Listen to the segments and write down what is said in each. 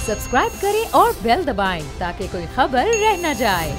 Subscribe करें और bell दबाएं ताकि कोई खबर रह न जाए।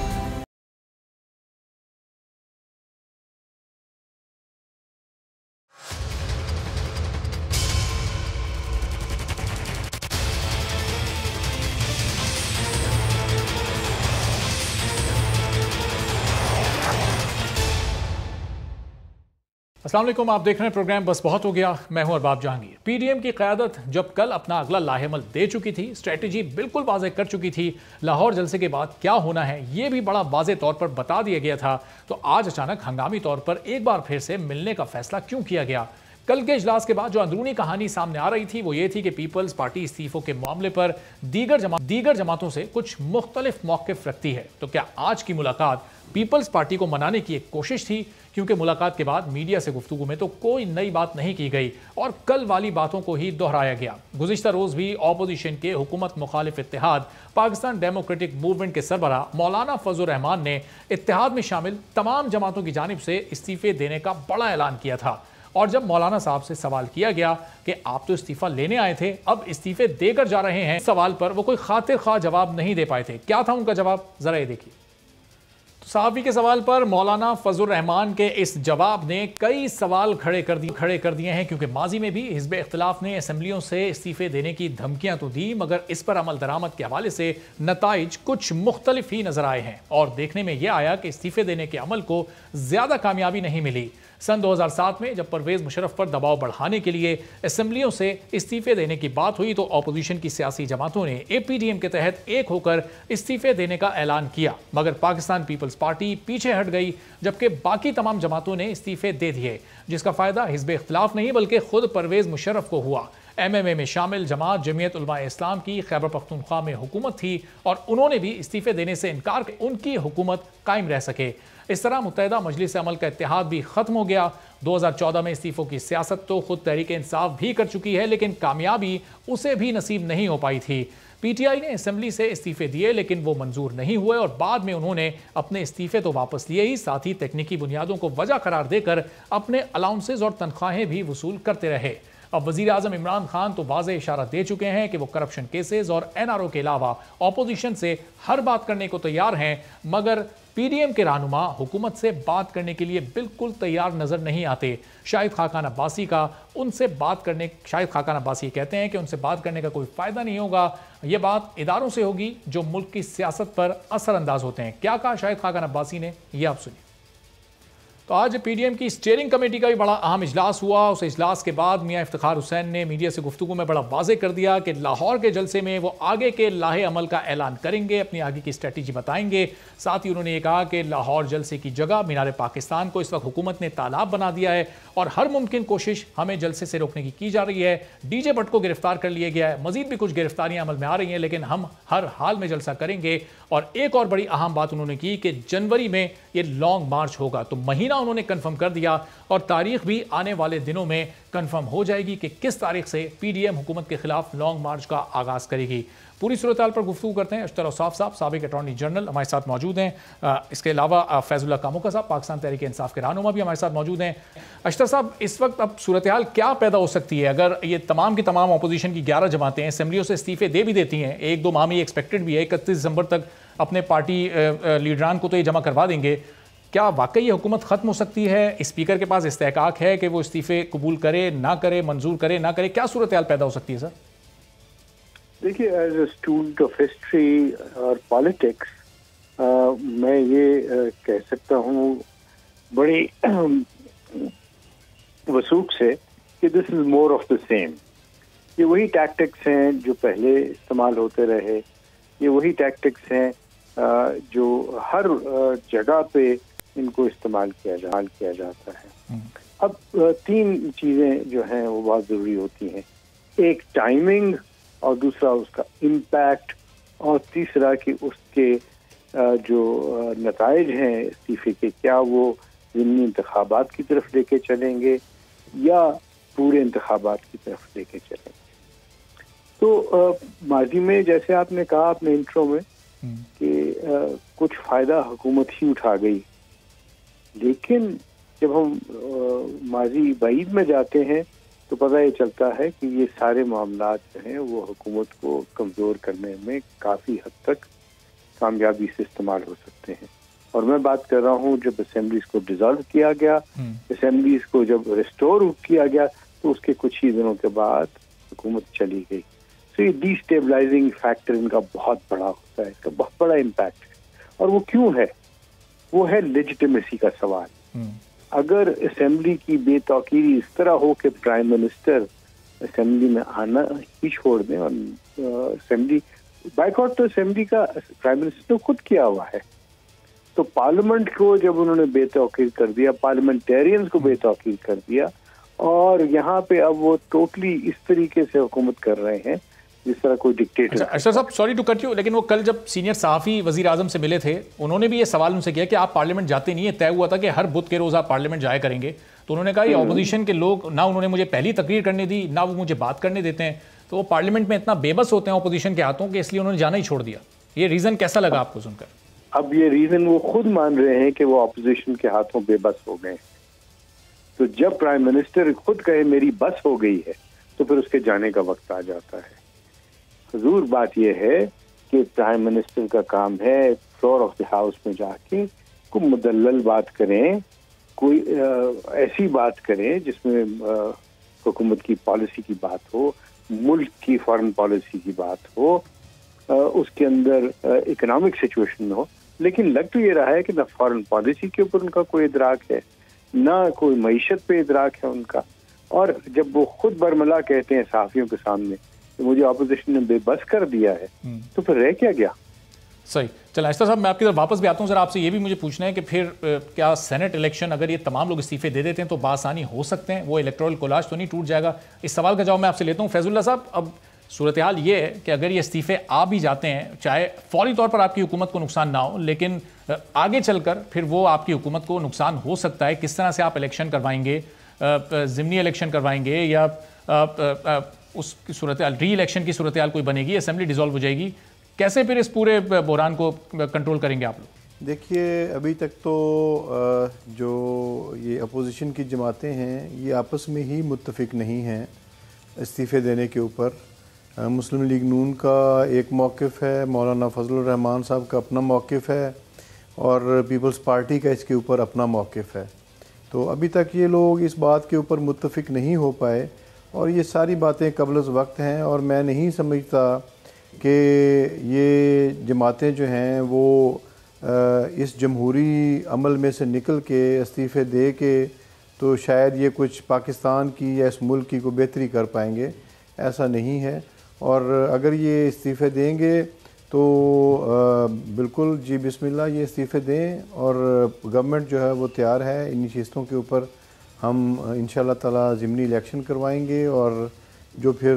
अस्सलाम वालेकुम, आप देख रहे हैं प्रोग्राम बस बहुत हो गया। मैं हूं अरबाब जहांगीर। पीडीएम की क़यादत जब कल अपना अगला लाहेमल दे चुकी थी, स्ट्रेटजी बिल्कुल वाज़ेह कर चुकी थी, लाहौर जलसे के बाद क्या होना है ये भी बड़ा वाज़ेह तौर पर बता दिया गया था, तो आज अचानक हंगामी तौर पर एक बार फिर से मिलने का फैसला क्यों किया गया? कल के इजलास के बाद जो अंदरूनी कहानी सामने आ रही थी वो ये थी कि पीपल्स पार्टी इस्तीफों के मामले पर दीगर जमातों से कुछ मुख्तलिफ मौक़िफ़ रखती है। तो क्या आज की मुलाकात पीपल्स पार्टी को मनाने की एक कोशिश थी? क्योंकि मुलाकात के बाद मीडिया से गुफ्तगू में तो कोई नई बात नहीं की गई और कल वाली बातों को ही दोहराया गया। गुज़िश्ता रोज़ भी ऑपोजिशन के हुकूमत मुखालिफ इत्तेहाद पाकिस्तान डेमोक्रेटिक मूवमेंट के सरबरा मौलाना फजल रहमान ने इत्तेहाद में शामिल तमाम जमातों की जानिब से इस्तीफे देने का बड़ा ऐलान किया था। और जब मौलाना साहब से सवाल किया गया कि आप तो इस्तीफा लेने आए थे, अब इस्तीफे देकर जा रहे हैं, सवाल पर वो कोई खातिर ख्वाह जवाब नहीं दे पाए थे। क्या था उनका जवाब, जरा ये देखिए। तो सहाफ़ी के सवाल पर मौलाना फजल रहमान के इस जवाब ने कई सवाल खड़े कर दिए हैं, क्योंकि माजी में भी हिज़्ब इख्तिलाफ ने असम्बलियों से इस्तीफे देने की धमकियां तो दी, मगर इस पर अमल दरामद के हवाले से नताइज कुछ मुख्तलिफ ही नजर आए हैं। और देखने में यह आया कि इस्तीफे देने के अमल को ज्यादा कामयाबी नहीं मिली। सन 2007 में जब परवेज मुशर्रफ पर दबाव बढ़ाने के लिए असम्बलियों से इस्तीफे देने की बात हुई तो अपोजिशन की सियासी जमातों ने एपीडीएम के तहत एक होकर इस्तीफे देने का ऐलान किया, मगर पाकिस्तान पीपल्स पार्टी पीछे हट गई, जबकि बाकी तमाम जमातों ने इस्तीफे दे दिए, जिसका फायदा हिज़्ब इख्तिलाफ नहीं बल्कि खुद परवेज मुशर्रफ को हुआ। एमएमए में शामिल जमात जमीयत उलमा इस्लाम की खैबर पख्तूनख्वा में हुकूमत थी और उन्होंने भी इस्तीफे देने से इनकार कर उनकी हुकूमत कायम रह सके। इस तरह मुत्तहिदा मजलिस अमल का इत्तेहाद भी खत्म हो गया। 2014 में इस्तीफों की सियासत तो खुद तहरीक इंसाफ भी कर चुकी है, लेकिन कामयाबी उसे भी नसीब नहीं हो पाई थी। पीटीआई ने असम्बली से इस्तीफे दिए, लेकिन वो मंजूर नहीं हुए और बाद में उन्होंने अपने इस्तीफे तो वापस लिए ही, साथ ही तकनीकी बुनियादों को वजह करार देकर अपने अलाउंसेज और तनख्वाहें भी वसूल करते रहे। अब वजीर आजम इमरान खान तो वाज़ेह इशारा दे चुके हैं कि वो करप्शन केसेस और एनआरओ के अलावा ऑपोजिशन से हर बात करने को तैयार हैं, मगर पीडीएम के रहनुमा हुकूमत से बात करने के लिए बिल्कुल तैयार नजर नहीं आते। शाहिद खाकान अब्बासी कहते हैं कि उनसे बात करने का कोई फायदा नहीं होगा, यह बात इदारों से होगी जो मुल्क की सियासत पर असरअंदाज होते हैं। क्या कहा शाहिद खाकान अब्बासी ने, यह आप सुनिए। तो आज पीडीएम की स्टीयरिंग कमेटी का भी बड़ा अहम इजलास हुआ। उस इजलास के बाद मियां इफ्तिखार हुसैन ने मीडिया से गुफ्तगू में बड़ा वाज़ेह कर दिया कि लाहौर के जलसे में वो आगे के लाहे अमल का ऐलान करेंगे, अपनी आगे की स्ट्रेटजी बताएंगे। साथ ही उन्होंने ये कहा कि लाहौर जलसे की जगह मीनार पाकिस्तान को इस वक्त हुकूमत ने तालाब बना दिया है और हर मुमकिन कोशिश हमें जलसे से रोकने की जा रही है। डीजे भट्ट को गिरफ्तार कर लिया गया है, मजीद भी कुछ गिरफ्तारियां अमल में आ रही हैं, लेकिन हम हर हाल में जलसा करेंगे। और एक और बड़ी अहम बात उन्होंने की कि जनवरी में ये लॉन्ग मार्च होगा, तो महीना उन्होंने कंफर्म कर दिया और तारीख भी आने वाले दिनों में कंफर्म हो जाएगी कि किस तारीख से पीडीएम हुकूमत के खिलाफ लॉन्ग मार्च का आगाज करेगी। पूरी सूरत हाल पर गुफ्तगू करते हैं। अशतर औसाफ साहब साबिक अटॉर्नी जनरल हमारे साथ मौजूद हैं। इसके अलावा फैजुल्लाह कामुका साहब पाकिस्तान तहरीक इंसाफ के रहनुमा भी हमारे साथ मौजूद हैं। अशतर साहब, इस वक्त अब सूरत हाल क्या पैदा हो सकती है अगर ये तमाम की तमाम अपोजिशन की 11 जमातें असम्बलियों से इस्तीफे दे भी देती हैं? 1-2 माह में एक्सपेक्टेड भी है, 31 दिसंबर तक अपने पार्टी लीडरान को तो ये जमा करवा देंगे। क्या वाकई ये हुकूमत खत्म हो सकती है? स्पीकर के पास इस्तेहकाक है कि वो इस्तीफे कबूल करे ना करे, मंजूर करे ना करे? क्या सूरत हाल पैदा हो सकती है सर? देखिए, as a student of history और पॉलिटिक्स मैं ये कह सकता हूँ बड़ी वसूख से कि this is more of the same. ये वही टैक्टिक्स हैं जो पहले इस्तेमाल होते रहे, ये वही टैक्टिक्स हैं जो हर जगह पे इनको इस्तेमाल किया जाता है। अब 3 चीज़ें जो हैं वो बहुत ज़रूरी होती हैं। एक टाइमिंग, और दूसरा उसका इम्पैक्ट, और तीसरा कि उसके जो नताइज हैं इस्तीफे के, क्या वो ज़िमनी इंतखाबात की तरफ लेके चलेंगे या पूरे इंतखाबात की तरफ लेके चलेंगे। तो माजी में जैसे आपने कहा अपने इंट्रो में कि कुछ फ़ायदा हुकूमत ही उठा गई, लेकिन जब हम माजी बाईद में जाते हैं तो पता ये चलता है कि ये सारे मामला जो हैं वो हुकूमत को कमज़ोर करने में काफ़ी हद तक कामयाबी से इस्तेमाल हो सकते हैं। और मैं बात कर रहा हूँ जब असेंबलीज को डिसॉल्व किया गया, असेंबलीज को जब रिस्टोर किया गया, तो उसके कुछ ही दिनों के बाद हुकूमत चली गई। तो ये डिस्टेबलाइजिंग फैक्टर इनका बहुत बड़ा होता है, इसका बहुत बड़ा इम्पैक्ट है। और वो क्यों है? वो है लेजिटिमेसी का सवाल। अगर असेंबली की बेतौकीरी इस तरह हो कि प्राइम मिनिस्टर असेंबली में आना ही छोड़ दें, और असेंबली बाइकआउट तो असेंबली का प्राइम मिनिस्टर ने खुद किया हुआ है, तो पार्लियामेंट को जब उन्होंने बेतौकीर कर दिया, पार्लियामेंटेरियंस को बेतौकीर कर दिया, और यहाँ पे अब वो टोटली इस तरीके से हुकूमत कर रहे हैं जिस तरह कोई डिक्टेटर। अच्छा साहब, सॉरी टू कट यू, लेकिन वो कल जब सीनियर सहाफ़ी वज़ीर आज़म से मिले थे, उन्होंने भी ये सवाल उनसे किया कि आप पार्लियामेंट जाते नहीं है, तय हुआ था कि हर बुध के रोज़ आप पार्लियामेंट जाया करेंगे, तो उन्होंने कहा ये ऑपोजिशन के लोग ना उन्होंने मुझे पहली तकरीर करने दी, ना वो मुझे बात करने देते हैं, तो वो पार्लियामेंट में इतना बेबस होते हैं ऑपोजिशन के हाथों के, इसलिए उन्होंने जाना ही छोड़ दिया। ये रीज़न कैसा लगा आपको सुनकर? अब ये रीज़न वो खुद मान रहे हैं कि वो ऑपोजिशन के हाथों बेबस हो गए। तो जब प्राइम मिनिस्टर खुद कहे मेरी बस हो गई है, तो फिर उसके जाने का वक्त आ जाता है। हुजूर बात यह है कि प्राइम मिनिस्टर का काम है फ्लोर ऑफ द हाउस में जाके कोई मुदल्लल बात करें, कोई ऐसी बात करें जिसमें हुकूमत की पॉलिसी की बात हो, मुल्क की फॉरेन पॉलिसी की बात हो, उसके अंदर इकोनॉमिक सिचुएशन हो। लेकिन लग तो ये रहा है कि ना फॉरेन पॉलिसी के ऊपर उनका कोई इदराक है, ना कोई मईशत पे इदराक है उनका। और जब वो खुद बरमला कहते हैं सहाफियों के सामने कि मुझे ऑपोजिशन ने बेबस कर दिया है, तो फिर रह क्या गया? सही। चलो आयशा साहब, मैं आपकी तरफ वापस भी आता हूँ। सर, आपसे ये भी मुझे पूछना है कि फिर क्या सेनेट इलेक्शन अगर ये तमाम लोग इस्तीफे दे देते हैं तो बासानी हो सकते हैं, वो इलेक्टोरल कोलाज तो नहीं टूट जाएगा? इस सवाल का जवाब मैं आपसे लेता हूँ। फैजुल्लाह साहब, अब सूरत हाल ये है कि अगर ये इस्तीफे आ भी जाते हैं, चाहे फौरी तौर पर आपकी हुकूमत को नुकसान ना हो, लेकिन आगे चलकर फिर वो आपकी हुकूमत को नुकसान हो सकता है। किस तरह से आप इलेक्शन करवाएंगे, ज़िमनी इलेक्शन करवाएंगे, या उसकी सूरत हाल, री इलेक्शन की सूरत हाल कोई बनेगी, असेंबली डिसॉल्व हो जाएगी, कैसे फिर इस पूरे बहरान को कंट्रोल करेंगे आप लोग? देखिए, अभी तक तो जो ये अपोजिशन की जमातें हैं ये आपस में ही मुत्तफिक नहीं हैं इस्तीफ़े देने के ऊपर। मुस्लिम लीग नून का एक मौक़िफ़ है, मौलाना फजलुर रहमान साहब का अपना मौक़िफ़ है, और पीपल्स पार्टी का इसके ऊपर अपना मौक़िफ़ है। तो अभी तक ये लोग इस बात के ऊपर मुत्तफिक नहीं हो पाए, और ये सारी बातें क़ब्ल वक्त हैं। और मैं नहीं समझता कि ये जमातें जो हैं वो इस जमहूरी अमल में से निकल के इस्तीफ़े दे के तो शायद ये कुछ पाकिस्तान की या इस मुल्क की को बेहतरी कर पाएंगे, ऐसा नहीं है। और अगर ये इस्तीफ़े देंगे तो बिल्कुल जी बिस्मिल्लाह ये इस्तीफ़े दें, और गवर्नमेंट जो है वो तैयार है। इन चीज़ों के ऊपर हम इंशाल्लाह ताला ज़िमनी इलेक्शन करवाएंगे, और जो फिर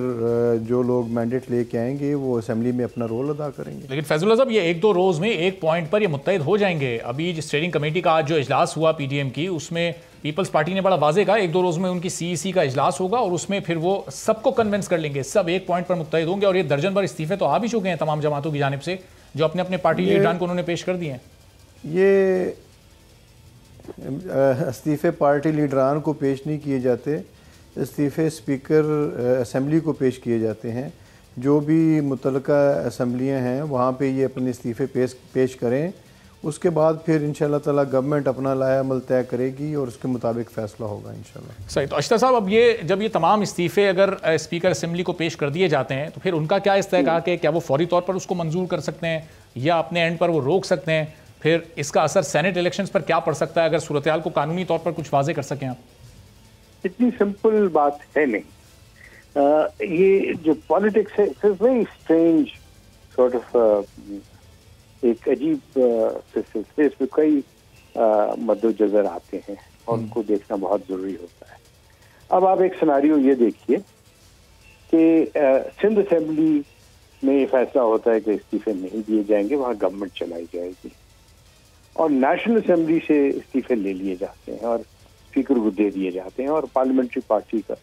जो लोग मैंडेट लेके आएंगे वो असेंबली में अपना रोल अदा करेंगे। लेकिन फैजुल्लाह साहब, ये एक दो रोज़ में एक पॉइंट पर ये मुत्तहिद हो जाएंगे। अभी स्टीयरिंग कमेटी का आज जो इजलास हुआ पीडीएम की, उसमें पीपल्स पार्टी ने बड़ा वाजे कहा एक दो रोज़ में उनकी सीईसी का इजलास होगा, और उसमें फिर वो सबको कन्विंस कर लेंगे, सब एक पॉइंट पर मुत्तहिद होंगे। और ये दर्जन भर इस्तीफे तो आ भी चुके हैं तमाम जमातों की जानिब से, जो अपने अपने पार्टी लीडरान को उन्होंने पेश कर दिए हैं। ये इस्तीफ़े पार्टी लीडरान को पेश नहीं किए जाते, इस्तीफ़े स्पीकर असेंबली को पेश किए जाते हैं। जो भी मुतल्लिका असम्बलियाँ हैं वहाँ पे ये अपने इस्तीफ़े पेश करें, उसके बाद फिर इंशाल्लाह ताला गवर्नमेंट अपना लाएअमल तय करेगी और उसके मुताबिक फ़ैसला होगा इंशाल्लाह। सही। तो अशता साहब, अब ये जब ये तमाम इस्तीफ़े अगर स्पीकर असेंबली को पेश कर दिए जाते हैं, तो फिर उनका क्या इस्तेहकाक है? क्या वो फौरी तौर पर उसको मंजूर कर सकते हैं, या अपने एंड पर वो रोक सकते हैं? फिर इसका असर सेनेट इलेक्शंस पर क्या पड़ सकता है, अगर सूरत हाल को कानूनी तौर पर कुछ वाजे कर सकें आप? इतनी सिंपल बात है नहीं। ये जो पॉलिटिक्स है, it's very strange sort of, एक अजीब सिलसिले, इसमें कई मद्दोजज़र आते हैं और उनको देखना बहुत ज़रूरी होता है। अब आप एक सिनारियो ये देखिए कि सिंध असेंबली में ये फैसला होता है कि इस्तीफे नहीं दिए जाएंगे, वहाँ गवर्नमेंट चलाई जाएगी, और नेशनल असेंबली से इस्तीफे ले लिए जाते हैं और स्पीकर को दे दिए जाते हैं, और पार्लियामेंट्री पार्टी का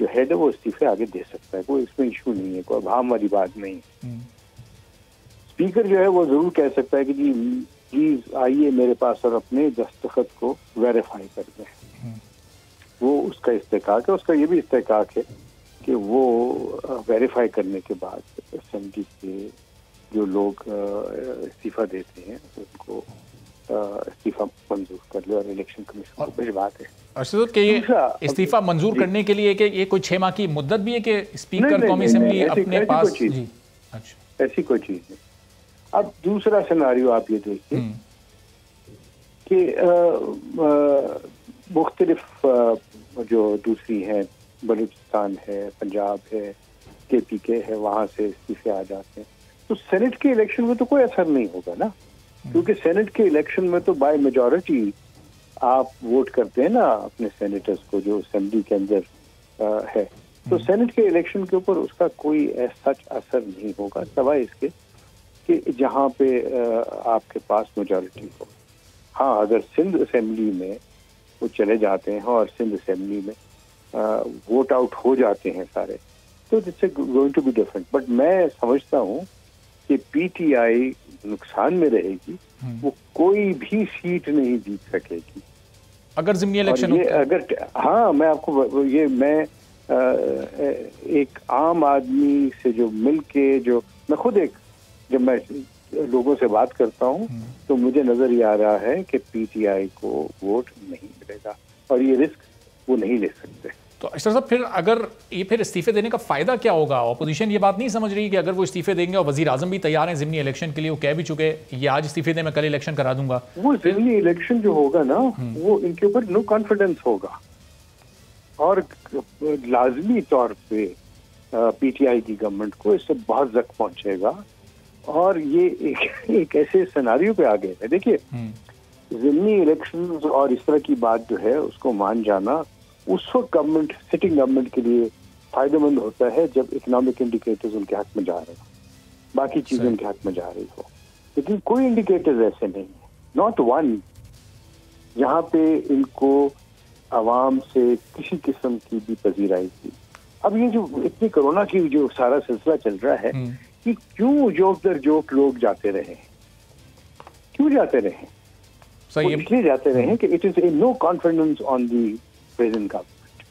जो हेड है वो इस्तीफे आगे दे सकता है, कोई इसमें इशू नहीं है, कोई भाम वाली बात नहीं। स्पीकर जो है वो जरूर कह सकता है कि जी प्लीज आइए मेरे पास और अपने दस्तखत को वेरीफाई कर दें। वो उसका इस्तेकाक है। उसका ये भी इस्तेकाक है कि वो वेरीफाई करने के बाद असेंबली के जो लोग इस्तीफा देते हैं उनको इस्तीफा मंजूर कर ले और इलेक्शन कमीशन को भिजवा दे। अर्शद के ये इस्तीफा मंजूर करने के लिए कि ये कोई 6 माह की मुद्दत भी है कि स्पीकर कौमी असेंबली अपने पास? जी, अच्छा, ऐसी कोई चीज नहीं। अब दूसरा सिनारियो आप ये देखिए कि मुख्तलिफ जो दूसरी हैं, बलूचिस्तान है, पंजाब है, KPK है, वहां से इस्तीफे आ जाते हैं, तो सेनेट के इलेक्शन में तो कोई असर नहीं होगा ना, क्योंकि सेनेट के इलेक्शन में तो बाय मेजॉरिटी आप वोट करते हैं ना अपने सेनेटर्स को जो असेंबली के अंदर है। तो सेनेट के इलेक्शन के ऊपर उसका कोई सच असर नहीं होगा, सवाए इसके कि जहाँ पे आपके पास मेजॉरिटी हो। हाँ, अगर सिंध असेंबली में वो चले जाते हैं और सिंध असेंबली में वोट आउट हो जाते हैं सारे, तो it's going to be different. But मैं समझता हूँ कि PTI नुकसान में रहेगी, वो कोई भी सीट नहीं जीत सकेगी अगर ज़िमनी इलेक्शन अगर। हाँ, मैं आपको ये मैं एक आम आदमी से जो मिल के जो मैं खुद जब मैं लोगों से बात करता हूँ तो मुझे नजर ये आ रहा है कि PTI को वोट नहीं मिलेगा और ये रिस्क वो नहीं ले सकते। तो अशरफ साहब, फिर अगर ये फिर इस्तीफे देने का फायदा क्या होगा? ऑपोजिशन ये बात नहीं समझ रही कि अगर वो इस्तीफे देंगे, और वजीर आजम भी तैयार हैं ज़िमनी इलेक्शन के लिए, वो कह भी चुके ये आज इस्तीफे दे मैं कल इलेक्शन करा दूंगा। वो ज़िमनी इलेक्शन जो होगा ना, वो इनके ऊपर नो कॉन्फिडेंस होगा और लाजमी तौर पे PTI की गवर्नमेंट को इससे बहुत जख्म पहुंचेगा और ये एक ऐसे सिनारियो पे आ गए हैं। देखिए, ज़िमनी इलेक्शंस और इस तरह की बात जो है उसको मान जाना उस वक्त गवर्नमेंट, सिटिंग गवर्नमेंट के लिए फायदेमंद होता है जब इकोनॉमिक इंडिकेटर्स उनके हक में जा रहे हो, बाकी चीजें उनके हक में जा रही हो। लेकिन कोई इंडिकेटर्स ऐसे नहीं है, नॉट वन, जहाँ पे इनको आवाम से किसी किस्म की भी पजीराई थी। अब ये जो इतनी कोरोना की जो सारा सिलसिला चल रहा है कि क्यों जोक दर जोक लोग जाते रहे, क्यों जाते रहे? सही, इसलिए जाते रहे कि it is no confidence on the present government,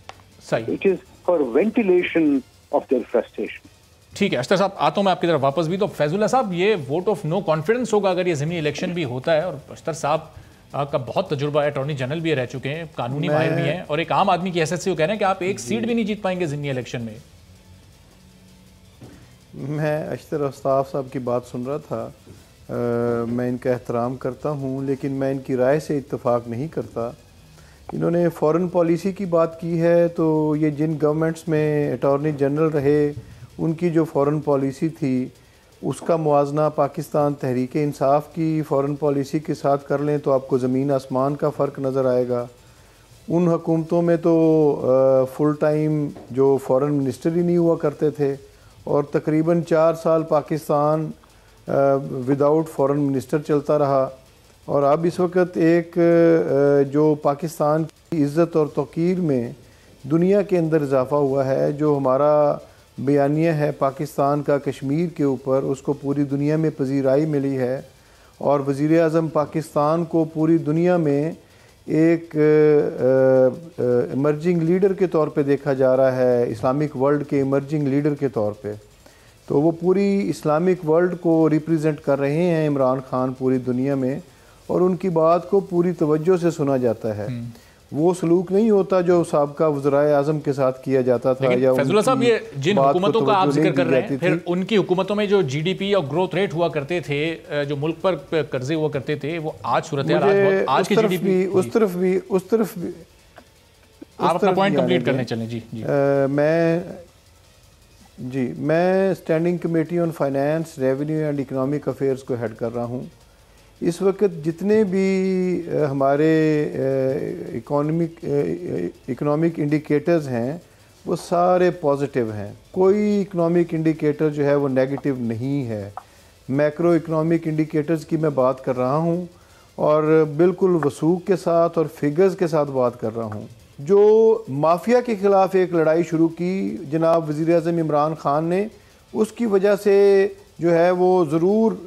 सही, it is for ventilation of their frustration. ठीक है अख्तर साहब, आता हूँ मैं आपकी तरफ वापस भी। तो फैजुल्ला साहब, ये वोट ऑफ नो कॉन्फिडेंस होगा अगर ये ज़िमनी इलेक्शन भी होता है, और अख्तर साहब का बहुत तजुर्बा है, अटॉर्नी जनरल भी रह चुके हैं, कानूनी माहिर भी हैं, और एक आम आदमी की हैसियत से वो कह रहे हैं कि आप एक सीट भी नहीं जीत पाएंगे ज़िमनी इलेक्शन में। मैं अख्तर आफ्ताब साहब की बात सुन रहा था, मैं इनका एहतराम करता हूँ, लेकिन मैं इनकी राय से इत्तेफाक नहीं करता। इन्होंने फ़ॉरेन पॉलिसी की बात की है, तो ये जिन गवर्नमेंट्स में अटॉर्नी जनरल रहे उनकी जो फ़ॉरेन पॉलिसी थी उसका मुआजना पाकिस्तान तहरीक इंसाफ की फ़ॉरेन पॉलिसी के साथ कर लें तो आपको ज़मीन आसमान का फ़र्क नज़र आएगा। उन हुकूमतों में तो फुल टाइम जो फ़ॉरेन मिनिस्टर ही नहीं हुआ करते थे, और तकरीबन 4 साल पाकिस्तान विदाउट फ़ॉरेन मिनिस्टर चलता रहा। और अब इस वक्त एक जो पाकिस्तान की इज़्ज़त और तौक़ीर में दुनिया के अंदर इजाफ़ा हुआ है, जो हमारा बयानिया है पाकिस्तान का कश्मीर के ऊपर, उसको पूरी दुनिया में पजीराई मिली है, और वज़ीर आज़म पाकिस्तान को पूरी दुनिया में एक इमर्जिंग लीडर के तौर पे देखा जा रहा है, इस्लामिक वर्ल्ड के इमर्जिंग लीडर के तौर पे। तो वो पूरी इस्लामिक वर्ल्ड को रिप्रेजेंट कर रहे हैं इमरान खान पूरी दुनिया में, और उनकी बात को पूरी तवज्जो से सुना जाता है। वो सलूक नहीं होता जो साबका वज़राए आज़म के साथ किया जाता था। या फैजुल्ला साहब, ये जिन हुकूमतों का आप जिक्र कर रहे हैं, फिर उनकी हुकूमतों में जो GDP और ग्रोथ रेट हुआ करते थे, जो मुल्क पर कर्जे हुआ करते थे, वो आज सूरत आज की GDP उस तरफ भी आप अपना पॉइंट कंप्लीट करने चलें। जी, मैं standing committee on finance, revenue and economic affairs को हेड कर रहा हूँ। इस वक्त जितने भी हमारे इकोनॉमिक इंडिकेटर्स हैं वो सारे पॉजिटिव हैं, कोई इकोनॉमिक इंडिकेटर जो है वो नेगेटिव नहीं है। मैक्रो इकोनॉमिक इंडिकेटर्स की मैं बात कर रहा हूँ, और बिल्कुल वसूख के साथ और फिगर्स के साथ बात कर रहा हूँ। जो माफिया के ख़िलाफ़ एक लड़ाई शुरू की जनाब वज़ीर आज़म इमरान खान ने, उसकी वजह से जो है वो ज़रूर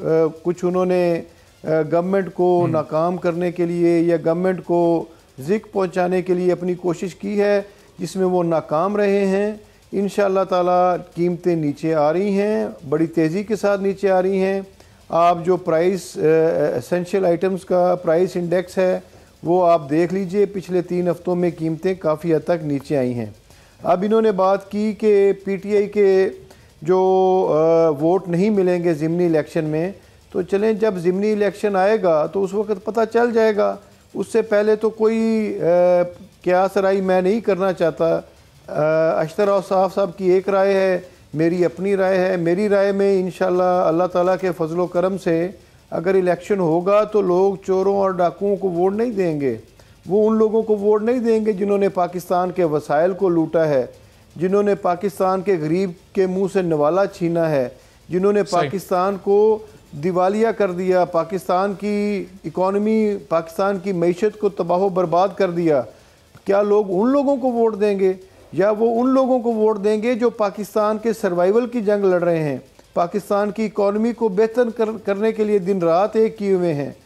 कुछ उन्होंने गवर्नमेंट को नाकाम करने के लिए या गवर्नमेंट को ज़िक पहुँचाने के लिए अपनी कोशिश की है, जिसमें वो नाकाम रहे हैं। इंशाअल्लाह ताला कीमतें नीचे आ रही हैं, बड़ी तेज़ी के साथ नीचे आ रही हैं। आप जो प्राइस एसेंशियल आइटम्स का प्राइस इंडेक्स है वो आप देख लीजिए, पिछले 3 हफ्तों में कीमतें काफ़ी हद तक नीचे आई हैं। अब इन्होंने बात की कि पीटीआई के जो वोट नहीं मिलेंगे ज़िमनी इलेक्शन में, तो चलें जब ज़िमनी इलेक्शन आएगा तो उस वक्त पता चल जाएगा। उससे पहले तो कोई क़यास राई मैं नहीं करना चाहता। अशतर औसाफ साहब की एक राय है, मेरी अपनी राय है। मेरी राय में इंशाअल्लाह अल्लाह ताला के फजलो करम से अगर इलेक्शन होगा तो लोग चोरों और डाकुओं को वोट नहीं देंगे। वो उन लोगों को वोट नहीं देंगे जिन्होंने पाकिस्तान के वसाइल को लूटा है, जिन्होंने पाकिस्तान के गरीब के मुंह से नवाला छीना है, जिन्होंने पाकिस्तान को दिवालिया कर दिया, पाकिस्तान की इकॉनमी, पाकिस्तान की मईशत को तबाह बर्बाद कर दिया। क्या लोग उन लोगों को वोट देंगे या वो उन लोगों को वोट देंगे जो पाकिस्तान के सर्वाइवल की जंग लड़ रहे हैं, पाकिस्तान की इकॉनमी को बेहतर करने के लिए दिन रात एक किए हुए हैं?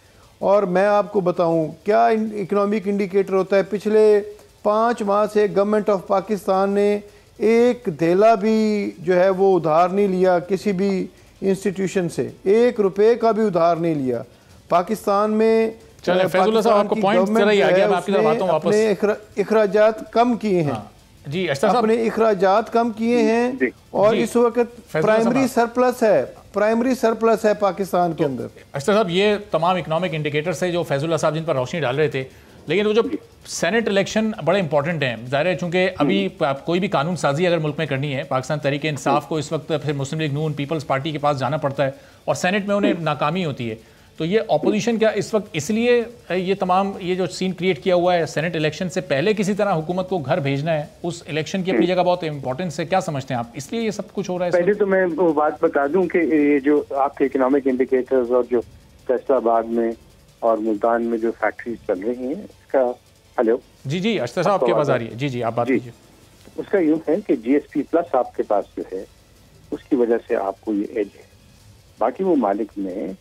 और मैं आपको बताऊं क्या इकनॉमिक इंडिकेटर होता है। पिछले 5 माह से गवर्नमेंट ऑफ पाकिस्तान ने एक धेला भी जो है वो उधार नहीं लिया, किसी भी इंस्टीट्यूशन से 1 रुपये का भी उधार नहीं लिया। पाकिस्तान में अखराजात कम किए हैं जी, अपने अखराजात कम किए हैं और इस वक्त प्राइमरी सरप्लस है पाकिस्तान के अंदर। अशतर साहब, ये तमाम इकोनॉमिक इंडिकेटर्स है जो फैजुल्लाह साहब जिन पर रोशनी डाल रहे थे, लेकिन वो जो सेनेट इलेक्शन बड़े इंपॉर्टेंट हैं। ज़ाहिर है चूंकि अभी कोई भी कानून साजी अगर मुल्क में करनी है, पाकिस्तान तहरीक इंसाफ को इस वक्त फिर मुस्लिम लीग नून पीपल्स पार्टी के पास जाना पड़ता है और सेनेट में उन्हें नाकामी होती है। तो ये अपोजिशन क्या इस वक्त इसलिए ये तमाम ये जो सीन क्रिएट किया हुआ है, सेनेट इलेक्शन से पहले किसी तरह हुकूमत को घर भेजना है, उस इलेक्शन की अपनी जगह बहुत इंपॉर्टेंस है, क्या समझते हैं आप, इसलिए ये सब कुछ हो रहा है? पहले तो मैं वो बात बता दूं कि ये जो आपके इकोनॉमिक इंडिकेटर्स और जो फैसलाबाद में और मुल्तान में जो फैक्ट्रीज चल रही हैं, इसका हेलो जी अशतर साहब आपके पास आ रही है। जी आप बात कीजिए। उसका यूँ है कि GSP प्लस आपके पास जो है उसकी वजह से आपको ये एज है। बाकी वो मालिक में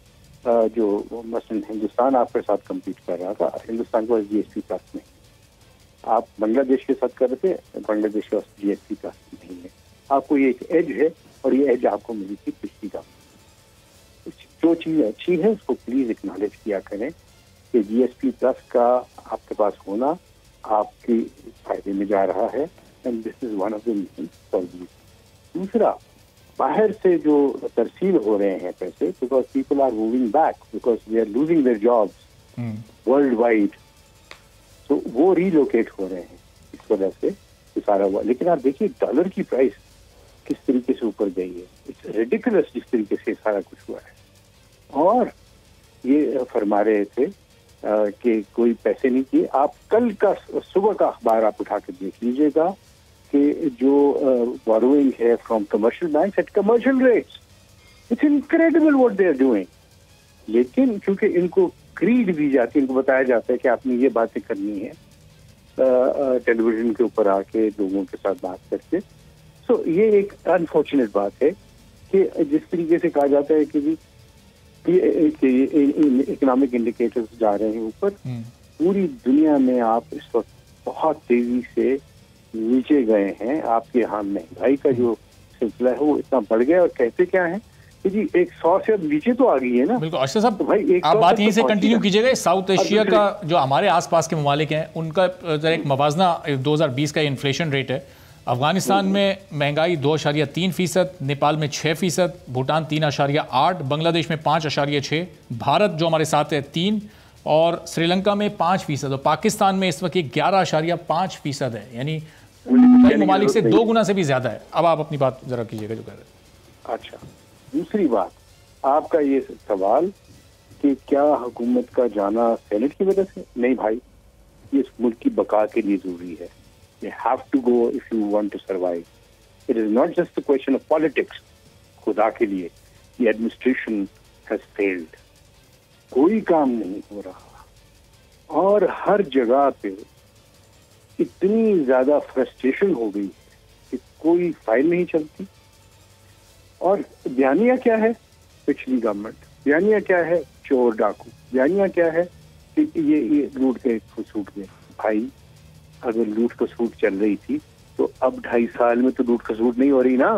जो मसलन हिंदुस्तान आपके साथ कम्पीट कर रहा था, हिंदुस्तान के पास GSP प्लस नहीं। आप बांग्लादेश के साथ कर रहे थे, बांग्लादेश के पास GSP प्लस नहीं है। आपको ये एक एज है और ये एज आपको मिली थी पिछली का। जो चीज़ अच्छी है उसको प्लीज एक्नॉलेज किया करें कि GSP प्लस का आपके पास होना आपके फायदे में जा रहा है, and this is one of the reason for this. दूसरा, बाहर से जो तरसील हो रहे हैं पैसे, because people are moving back because they are losing their jobs world wide, तो वो रीलोकेट हो रहे हैं इस वजह से सारा हुआ। लेकिन आप देखिए डॉलर की प्राइस किस तरीके से ऊपर गई है, इट्स रिडिकुलस जिस तरीके से सारा कुछ हुआ है। और ये फरमा रहे थे कि कोई पैसे नहीं किए। आप कल का सुबह का अखबार आप उठा कर देख लीजिएगा कि जो बोरोइंग है from commercial banks at commercial rates, it's incredible what they are doing. लेकिन क्योंकि इनको क्रीड दी जाती है, इनको बताया जाता है कि आपने ये बातें करनी है टेलीविजन के ऊपर आके लोगों के साथ बात करके। सो ये एक अनफॉर्चुनेट बात है कि जिस तरीके से कहा जाता है कि जी इकोनॉमिक इंडिकेटर्स जा रहे हैं ऊपर, पूरी दुनिया में आप इस वक्त बहुत तेजी से नीचे गए हैं। आपके यहाँ महंगाई का जो सिलसिला है वो इतना बढ़ गया, और कहते क्या है कि जी 100 से अब नीचे तो आ गई है ना। बिल्कुल अशरफ साहब, तो भाई आप बात यहीं से कंटिन्यू कीजिएगा। साउथ एशिया का जो हमारे आसपास के ममालिक हैं उनका एक मवाजना 2020 का इन्फ्लेशन रेट है। अफगानिस्तान में महंगाई 2.3%, नेपाल में 6%, भूटान 3.8%, बांग्लादेश में 5.6%, भारत जो हमारे साथ है 3%, और श्रीलंका में 5%, और पाकिस्तान में इस वक्त 11.5% है, यानी कई ममालिक से 2 गुना से भी ज्यादा है। अब आप अपनी बात जरा कीजिएगा जो कह रहे हैं। अच्छा, दूसरी बात, आपका ये सवाल कि क्या हुकूमत का जाना सेनेट की वजह से? नहीं भाई, ये इस मुल्क की बका के लिए जरूरी है। You have to go if you want to survive. It is not just a question of politics. खुदा के लिए, the administration has failed. कोई काम नहीं हो रहा, और हर जगह पे इतनी ज्यादा फ्रस्ट्रेशन हो गई कि कोई फाइल नहीं चलती। और बयानिया क्या है? पिछली गवर्नमेंट। बयानिया क्या है? चोर डाकू। बयानिया क्या है? कि ये लूट के छूट गए। भाई अगर लूट खसूट चल रही थी तो अब 2.5 साल में तो लूट खसूट नहीं हो रही ना,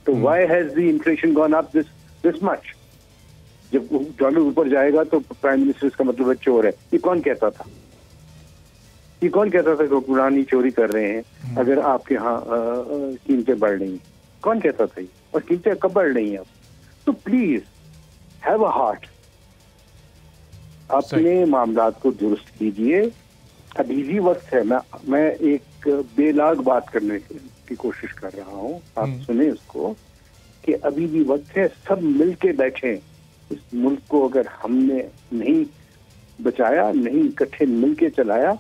तो why has the inflation gone up this much? जब डॉलर ऊपर जाएगा तो प्राइम मिनिस्टर का मतलब चोर है, ये कौन कहता था? ये कौन कहता था कि हुक्मरानी चोरी कर रहे हैं अगर आपके यहाँ कीमतें बढ़ रही हैं? कौन कहता था ये? और कीमतें कब बढ़ रही हैं अब? तो प्लीज हैव अ हार्ट, अपने मामलात को दुरुस्त कीजिए, अभी भी वक्त है। मैं एक बेलाग बात करने की कोशिश कर रहा हूँ, आप सुने उसको, कि अभी भी वक्त है, सब मिलके बैठे। इस मुल्क को अगर हमने नहीं बचाया, नहीं इकट्ठे मिलके चलाया,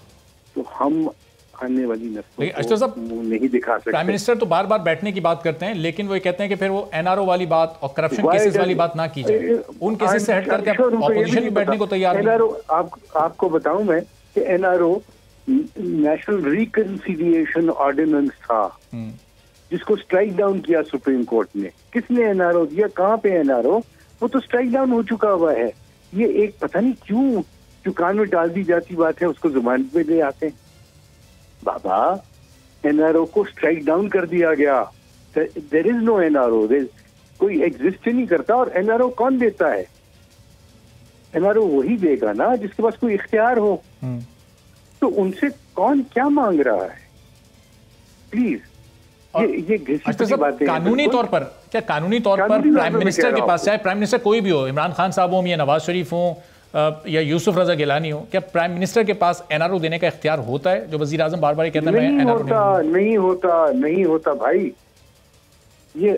तो हम आने वाली नस्लों को नहीं दिखा सकते। प्राइम मिनिस्टर तो बार बार बैठने की बात करते हैं, लेकिन वो कहते हैं कि फिर वो एनआरओ वाली बात और करप्शन केसेस वाली बात ना की जाए। उन केसेस से हट करके ऑपोजिशन भी बैठने को तैयार नहीं। एनआरओ आपको बताऊं मैं कि एनआरओ नेशनल रिकंसिलिएशन ऑर्डिनेंस था, जिसको स्ट्राइक डाउन किया सुप्रीम कोर्ट ने। किसने एनआरओ दिया? कहाँ पे एनआरओ? वो तो स्ट्राइक डाउन हो चुका हुआ है। ये एक पता नहीं क्यों जो कान में डाल दी जाती बात है उसको जुबान पे ले आते हैं। बाबा, एनआरओ को स्ट्राइक डाउन कर दिया गया। देयर इज नो एनआरओ, कोई एग्जिस्ट ही नहीं करता। और एनआरओ कौन देता है? एनआरओ वही देगा ना जिसके पास कोई इख्तियार हो। तो उनसे कौन क्या मांग रहा है? प्लीज, ये घिसी बातें। कानूनी तौर पर क्या, कानूनी तौर पर प्राइम मिनिस्टर के पास, चाहे प्राइम मिनिस्टर कोई भी हो, इमरान खान साहब हो या नवाज शरीफ हो या यूसुफ रजा गिलानी हो, क्या प्राइम मिनिस्टर के पास एनआरओ देने का इख्तियार होता है? जो वजीर आजम बार बार कहते हैं नहीं होता भाई। ये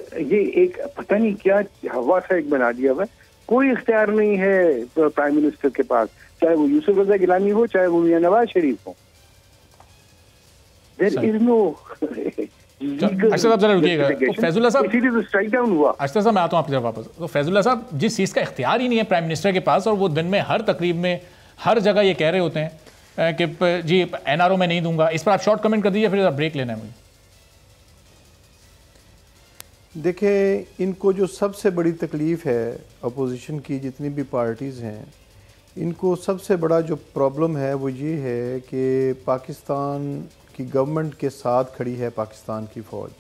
एक पता नहीं क्या हवा सा एक बना दिया हुआ है। कोई इख्तियार नहीं है प्राइम मिनिस्टर के पास, चाहे वो यूसुफ रजा गिलानी हो, चाहे वो मियां नवाज शरीफ हो। There is no. अशरफ साहब जरा रुकिएगा। तो फैजुल्ला साहब, इसीलिए स्ट्राइक डाउन हुआ। अशरफ साहब मैं आता हूँ आपकी तरफ वापस। तो फैजुल्ला साहब, जिस चीज़ का इख्तियार ही नहीं है प्राइम मिनिस्टर के पास, और वो दिन में हर तकरीब में हर जगह ये कह रहे होते हैं कि जी एनआरओ में नहीं दूंगा, इस पर आप शॉर्ट कमेंट कर दीजिए, फिर ब्रेक लेना है मुझे। देखिए, इनको जो सबसे बड़ी तकलीफ़ है अपोजिशन की, जितनी भी पार्टीज़ हैं, इनको सबसे बड़ा जो प्रॉब्लम है वो ये है कि पाकिस्तान की गवर्नमेंट के साथ खड़ी है पाकिस्तान की फ़ौज।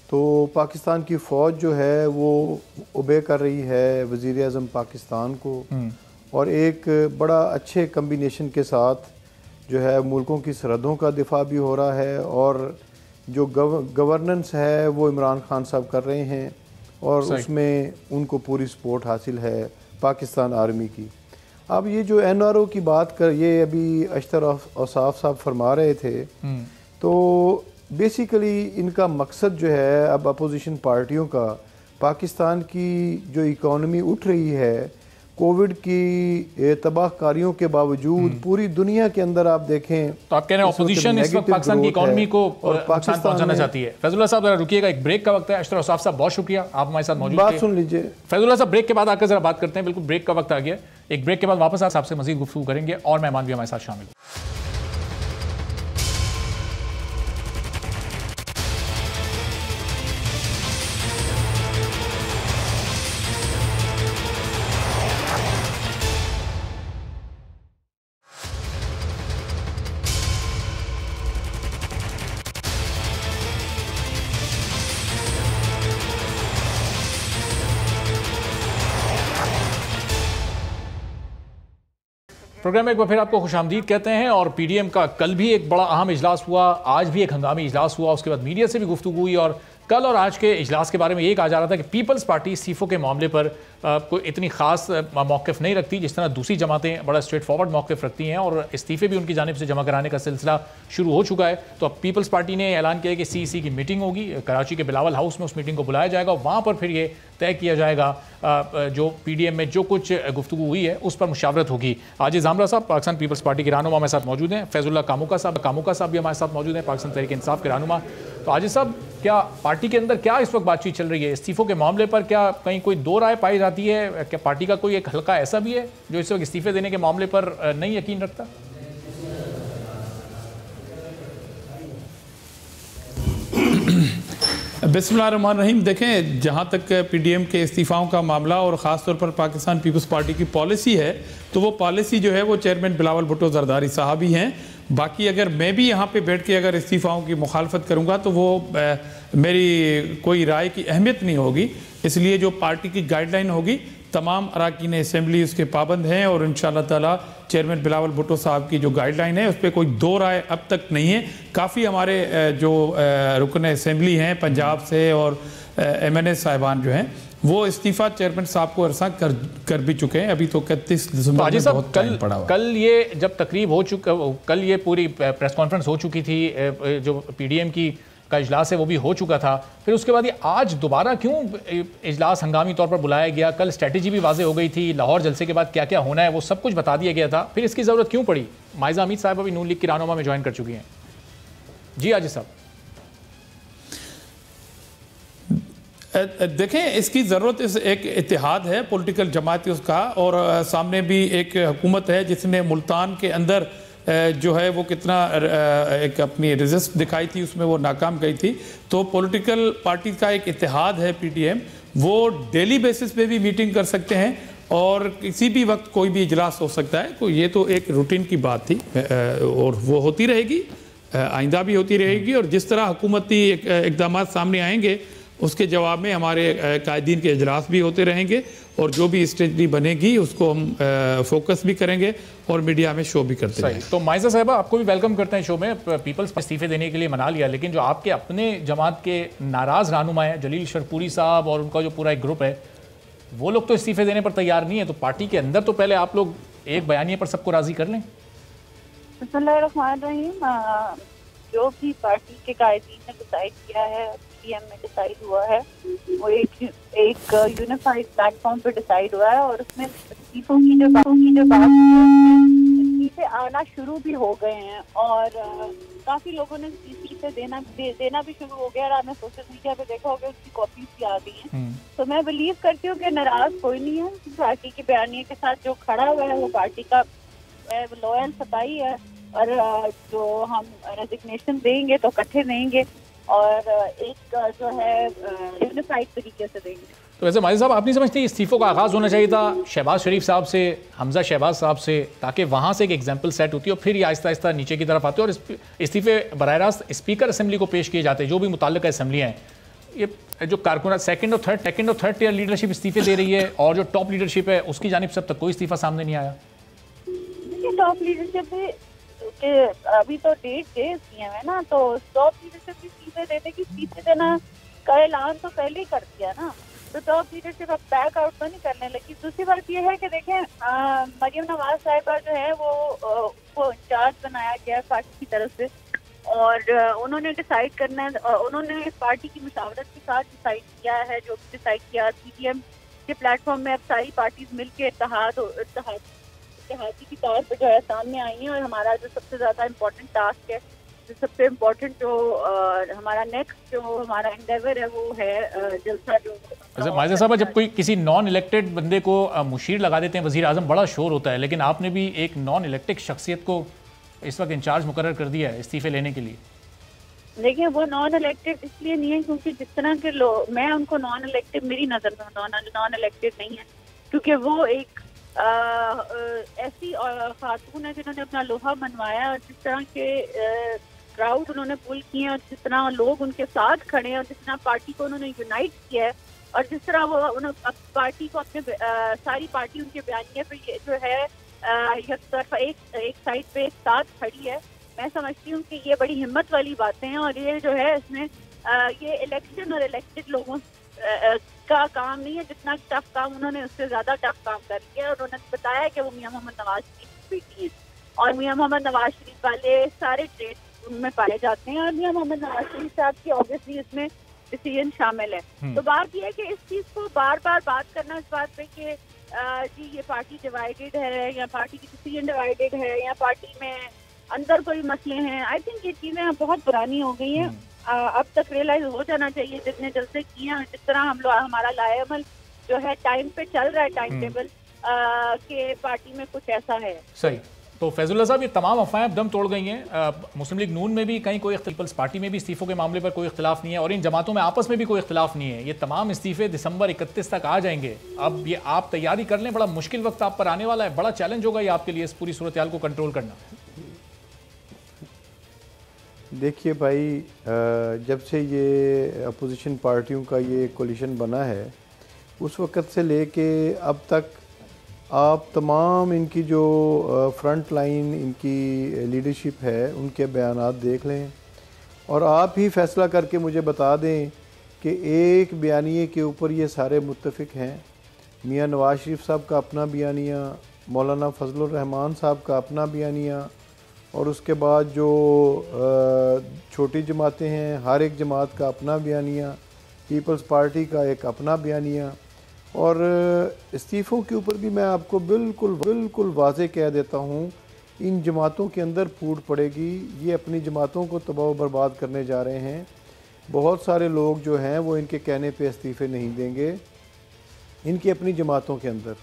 तो पाकिस्तान की फ़ौज जो है वो ओबे कर रही है वज़ीर आज़म पाकिस्तान को, और एक बड़ा अच्छे कम्बिनेशन के साथ जो है मुल्कों की सरहदों का दिफा भी हो रहा है, और जो गवर्नेंस है वो इमरान खान साहब कर रहे हैं, और उसमें उनको पूरी सपोर्ट हासिल है पाकिस्तान आर्मी की। अब ये जो एनआरओ की बात कर, ये अभी अशतर औसाफ साहब फरमा रहे थे, तो बेसिकली इनका मकसद जो है अब अपोजिशन पार्टियों का, पाकिस्तान की जो इकॉनमी उठ रही है कोविड की तबाहकारियों के बावजूद, पूरी दुनिया के अंदर आप देखें तो आप कह रहे हैं अपोजिशन इस वक्त पाकिस्तान की इकॉनमी को नुकसान पहुंचाना चाहती है। फैजुल्ला साहब जरा रुकिएगा, एक ब्रेक का वक्त है। अशतर औसाफ साहब बहुत शुक्रिया, आप हमारे साथ मौजूद थे। बात सुन लीजिए फैजुल्ला साहब, ब्रेक के बाद आकर जरा बात करते हैं। बिल्कुल ब्रेक का वक्त आ गया, एक ब्रेक के बाद वापस आपसे मजीद गुफ्तगू करेंगे और मेहमान भी हमारे साथ शामिल। प्रोग्राम में एक बार फिर आपको खुशामदीद कहते हैं। और पीडीएम का कल भी एक बड़ा अहम इजलास हुआ, आज भी एक हंगामी इजलास हुआ, उसके बाद मीडिया से भी गुफ्तगू हुई। और कल और आज के इजलास के बारे में ये कहा जा रहा था कि पीपल्स पार्टी इस्तीफ़ों के मामले पर कोई इतनी खास मौक़िफ़ नहीं रखती जिस तरह दूसरी जमातें बड़ा स्ट्रेट फॉरवर्ड मौक़िफ़ रखती हैं, और इस्तीफ़े भी उनकी जानिब से जमा कराने का सिलसिला शुरू हो चुका है। तो अब पीपल्स पार्टी ने ऐलान किया कि सीईसी की मीटिंग होगी कराची के बिलावल हाउस में, उस मीटिंग को बुलाया जाएगा, वहाँ पर फिर ये तय किया जाएगा जो पीडीएम में जो कुछ गुफ्तगू हुई है उस पर मुशावरत होगी। आजिज़ ज़ामरा साहब पाकिस्तान पीपल्स पार्टी के रहनुमा हमारे साथ मौजूद हैं, फैजुल्ला कामुका साहब भी हमारे साथ मौजूद हैं, पाकिस्तान तहरीक इंसाफ के रहनुमा। तो आजिज़ साहब, क्या पार्टी के अंदर क्या इस वक्त बातचीत चल रही है इस्तीफ़ों के मामले पर? क्या कहीं कोई दो राय पाई जाती है? क्या पार्टी का कोई एक हल्का ऐसा भी है जो इस वक्त इस्तीफ़े देने के मामले पर नहीं यकीन रखता? बिस्मिल्लाहिर्रहमानिर्रहीम। देखें, जहाँ तक पीडीएम के इस्तीफ़ाओं का मामला और ख़ास तौर पर पाकिस्तान पीपल्स पार्टी की पॉलिसी है, तो वो पॉलिसी जो है वो चेयरमैन बिलावल भुट्टो जरदारी साहब ही हैं। बाकी अगर मैं भी यहाँ पे बैठ के अगर इस्तीफ़ाओं की मुखालफत करूँगा तो वो मेरी कोई राय की अहमियत नहीं होगी। इसलिए जो पार्टी की गाइडलाइन होगी, तमाम अरकान असेंबली उसके पाबंद हैं और इंशाअल्लाह ताला चेयरमैन बिलावल भुट्टो साहब की जो गाइडलाइन है उस पर कोई दो राय अब तक नहीं है। काफ़ी हमारे जो रुकन असेंबली हैं पंजाब से और MNA साहिबान जो हैं वो इस्तीफ़ा चेयरमैन साहब को अरसा कर भी चुके हैं। अभी तो 31 दिसंबर में बहुत टाइम पड़ा हुआ। कल ये जब तकरीब हो चुका, कल ये पूरी प्रेस कॉन्फ्रेंस हो चुकी थी, जो पीडीएम की का इजलास है वो भी हो चुका था, फिर उसके बाद ये आज दोबारा क्यों इजलास हंगामी तौर पर बुलाया गया? कल स्ट्रेटजी भी वाजे हो गई थी, लाहौर जलसे के बाद क्या क्या होना है वो सब कुछ बता दिया गया था, फिर इसकी ज़रूरत क्यों पड़ी? माइजा अमीद साहब अभी नून लीग की रहनुमा में ज्वाइन कर चुकी हैं। जी आजिज साहब। देखें, इसकी ज़रूरत एक इत्तेहाद है पॉलिटिकल जमात उसका, और सामने भी एक हुकूमत है जिसने मुल्तान के अंदर जो है वो कितना एक अपनी रेजिस्ट दिखाई थी, उसमें वो नाकाम गई थी। तो पॉलिटिकल पार्टी का एक इत्तेहाद है पीडीएम, वो डेली बेसिस पे भी मीटिंग कर सकते हैं और किसी भी वक्त कोई भी इजलास हो सकता है। तो ये तो एक रूटीन की बात थी और वो होती रहेगी, आइंदा भी होती रहेगी। और जिस तरह हुकूमती इक़दाम सामने आएंगे उसके जवाब में हमारे कायदीन के इजलास भी होते रहेंगे और जो भी स्ट्रेटजी बनेगी उसको हम फोकस भी करेंगे और मीडिया में शो भी करते रहेंगे। तो माइजा साहिबा, आपको भी वेलकम करते हैं शो में। पीपल्स इस्तीफे देने के लिए मना लिया, लेकिन जो आपके अपने जमात के नाराज़ रहनुमा है जलील शरपूरी साहब और उनका जो पूरा एक ग्रुप है, वो लोग तो इस्तीफे देने पर तैयार नहीं है। तो पार्टी के अंदर तो पहले आप लोग एक बयानिए पर सबको राजी कर लें। जो भी पार्टी के कायदीन ने डिसाइड किया है, पीएम में डिसाइड हुआ है, वो एक यूनिफाइड प्लेटफॉर्म पे डिसाइड हुआ है और उसमें इस्तीफों की जो बात इस्तीफे आना शुरू भी हो गए हैं और काफी लोगों ने इस्तीफे देना भी शुरू हो गया। और आपने सोशल मीडिया पे देखा होगा उसकी कॉपीज भी आ गई हैं। तो मैं बिलीव करती हूँ कि नाराज कोई नहीं है। पार्टी के बयानिए के साथ जो खड़ा हुआ है वो पार्टी का लॉयल सफाई है और जो हम रेजिग्नेशन देंगे तो इकट्ठे देंगे और एक जो है यूनिफाइड तरीके से देंगे। तो वैसे माजिद साहब, आप नहीं समझते इस्तीफों का आगाज़ होना चाहिए था शहबाज शरीफ साहब से, हमजा शहबाज साहब से, ताकि वहाँ से एक एग्जाम्पल सेट होती है और फिर ये आहिस्ता आहिस्ता नीचे की तरफ आते और इस्तीफे बराह रास्त स्पीकर असेंबली को पेश किए जाते, जो भी मुताल्लिका असेंबलियाँ हैं। ये जो कारकुन सेकंड और थर्ड टीयर लीडरशिप इस्तीफे दे रही है और जो टॉप लीडरशिप है उसकी जानिब से अब तक कोई इस्तीफा सामने नहीं आया। टॉप लीडरशिप के अभी तो डेट दे दिए है ना, तो टॉप लीडरशिप की इस्तीफे देने की इस्तीफे देना का ऐलान तो पहले ही कर दिया ना, तो टॉप लीडरशिप अब बैक आउट तो नहीं करने लगी। दूसरी बात यह है कि देखें, मरियम नवाज साहिबा जो है वो इंचार्ज बनाया गया पार्टी की तरफ से और उन्होंने डिसाइड करना है, उन्होंने पार्टी की मुशावरत के साथ डिसाइड किया है। जो डिसाइड किया पीडीएम के प्लेटफॉर्म में अब सारी पार्टीज मिलकर इत्तेहादी की तौर पर जो है सामने आई हैं और हमारा जो सबसे ज़्यादा इम्पोर्टेंट टास्क है, जो सबसे इम्पोर्टेंट जो हमारा नेक्स्ट जो हमारा एंडेवर है वो है जलसा। जो माजिद साहब, जब कोई किसी नॉन इलेक्टेड बंदे को मुशीर लगा देते हैं वज़ीर आज़म, बड़ा शोर होता है, लेकिन आपने भी एक नॉन इलेक्टेड शख्सियत को इस वक्त इंचार्ज मुकर्रर कर दिया है इस्तीफे लेने के लिए। देखिए, वो नॉन इलेक्टेड इसलिए नहीं है क्योंकि जिस तरह के लोग, मैं उनको नॉन इलेक्टेड, मेरी नज़र में नॉन इलेक्टेड नहीं है क्योंकि वो एक ऐसी खातून है जिन्होंने अपना लोहा मनवाया और जिस तरह के क्राउड उन्होंने पुल किए और जिस तरह लोग उनके साथ खड़े हैं और जिस तरह पार्टी को उन्होंने यूनाइट किया है और जिस तरह वो उन्होंने पार्टी को अपने सारी पार्टी उनके बयानिए पे ये जो है एक तरफा एक साइड पे एक साथ खड़ी है। मैं समझती हूँ कि ये बड़ी हिम्मत वाली बातें हैं और ये जो है इसमें ये इलेक्शन और इलेक्टेड लोगों का काम नहीं है। जितना टफ काम उन्होंने उससे ज्यादा टफ काम कर लिया और उन्होंने बताया कि वो मियां मोहम्मद नवाज शरीफ की बेटी है और मियां मोहम्मद नवाज शरीफ वाले सारे ट्रेड उनमें पाए जाते हैं और मियां मोहम्मद नवाज शरीफ साहब की ऑब्वियसली इसमें डिसीजन शामिल है। तो बात यह है कि इस चीज को बार बार बात करना इस बात पे कि जी ये पार्टी डिवाइडेड है या पार्टी की डिसीजन डिवाइडेड है या पार्टी में अंदर कोई मसले हैं, आई थिंक ये चीजें बहुत पुरानी हो गई हैं। अब तक रियलाइज हो जाना चाहिए जितने जलसे किए हैं, जिस तरह हम लोग हमारा लाएमल जो है टाइम पे चल रहा है, टाइम टेबल के पार्टी में कुछ ऐसा है। सही। तो फैजुल्लाह साहब, ये तमाम अफवाहें अब दम तोड़ गई हैं। मुस्लिम लीग नून में भी कहीं कोई, पीपल्स पार्टी में भी इस्तीफों के मामले पर कोई इख्तिलाफ नहीं है, और इन जमातों में आपस में भी कोई इख्तिलाफ नहीं है। ये तमाम इस्तीफे दिसंबर 31 तक आ जाएंगे। अब ये आप तैयारी कर लें, बड़ा मुश्किल वक्त आप पर आने वाला है, बड़ा चैलेंज होगा ये आपके लिए इस पूरी सूरत हाल को कंट्रोल करना। देखिए भाई, जब से ये अपोजिशन पार्टियों का ये कोलिशन बना है, उस वक़्त से लेके अब तक आप तमाम इनकी जो फ्रंट लाइन इनकी लीडरशिप है, उनके बयानात देख लें और आप ही फैसला करके मुझे बता दें कि एक बयानिए के ऊपर ये सारे मुत्तफिक हैं। मियां नवाज शरीफ साहब का अपना बयानिया, मौलाना फजलुर रहमान साहब का अपना बयानिया, और उसके बाद जो छोटी जमातें हैं, हर एक जमात का अपना बयानिया, पीपल्स पार्टी का एक अपना बयानिया, और इस्तीफ़ों के ऊपर भी मैं आपको बिल्कुल वाज़े कह देता हूँ, इन जमातों के अंदर फूट पड़ेगी। ये अपनी जमातों को तबाह बर्बाद करने जा रहे हैं। बहुत सारे लोग जो हैं वो इनके कहने पे इस्तीफ़े नहीं देंगे, इनकी अपनी जमातों के अंदर।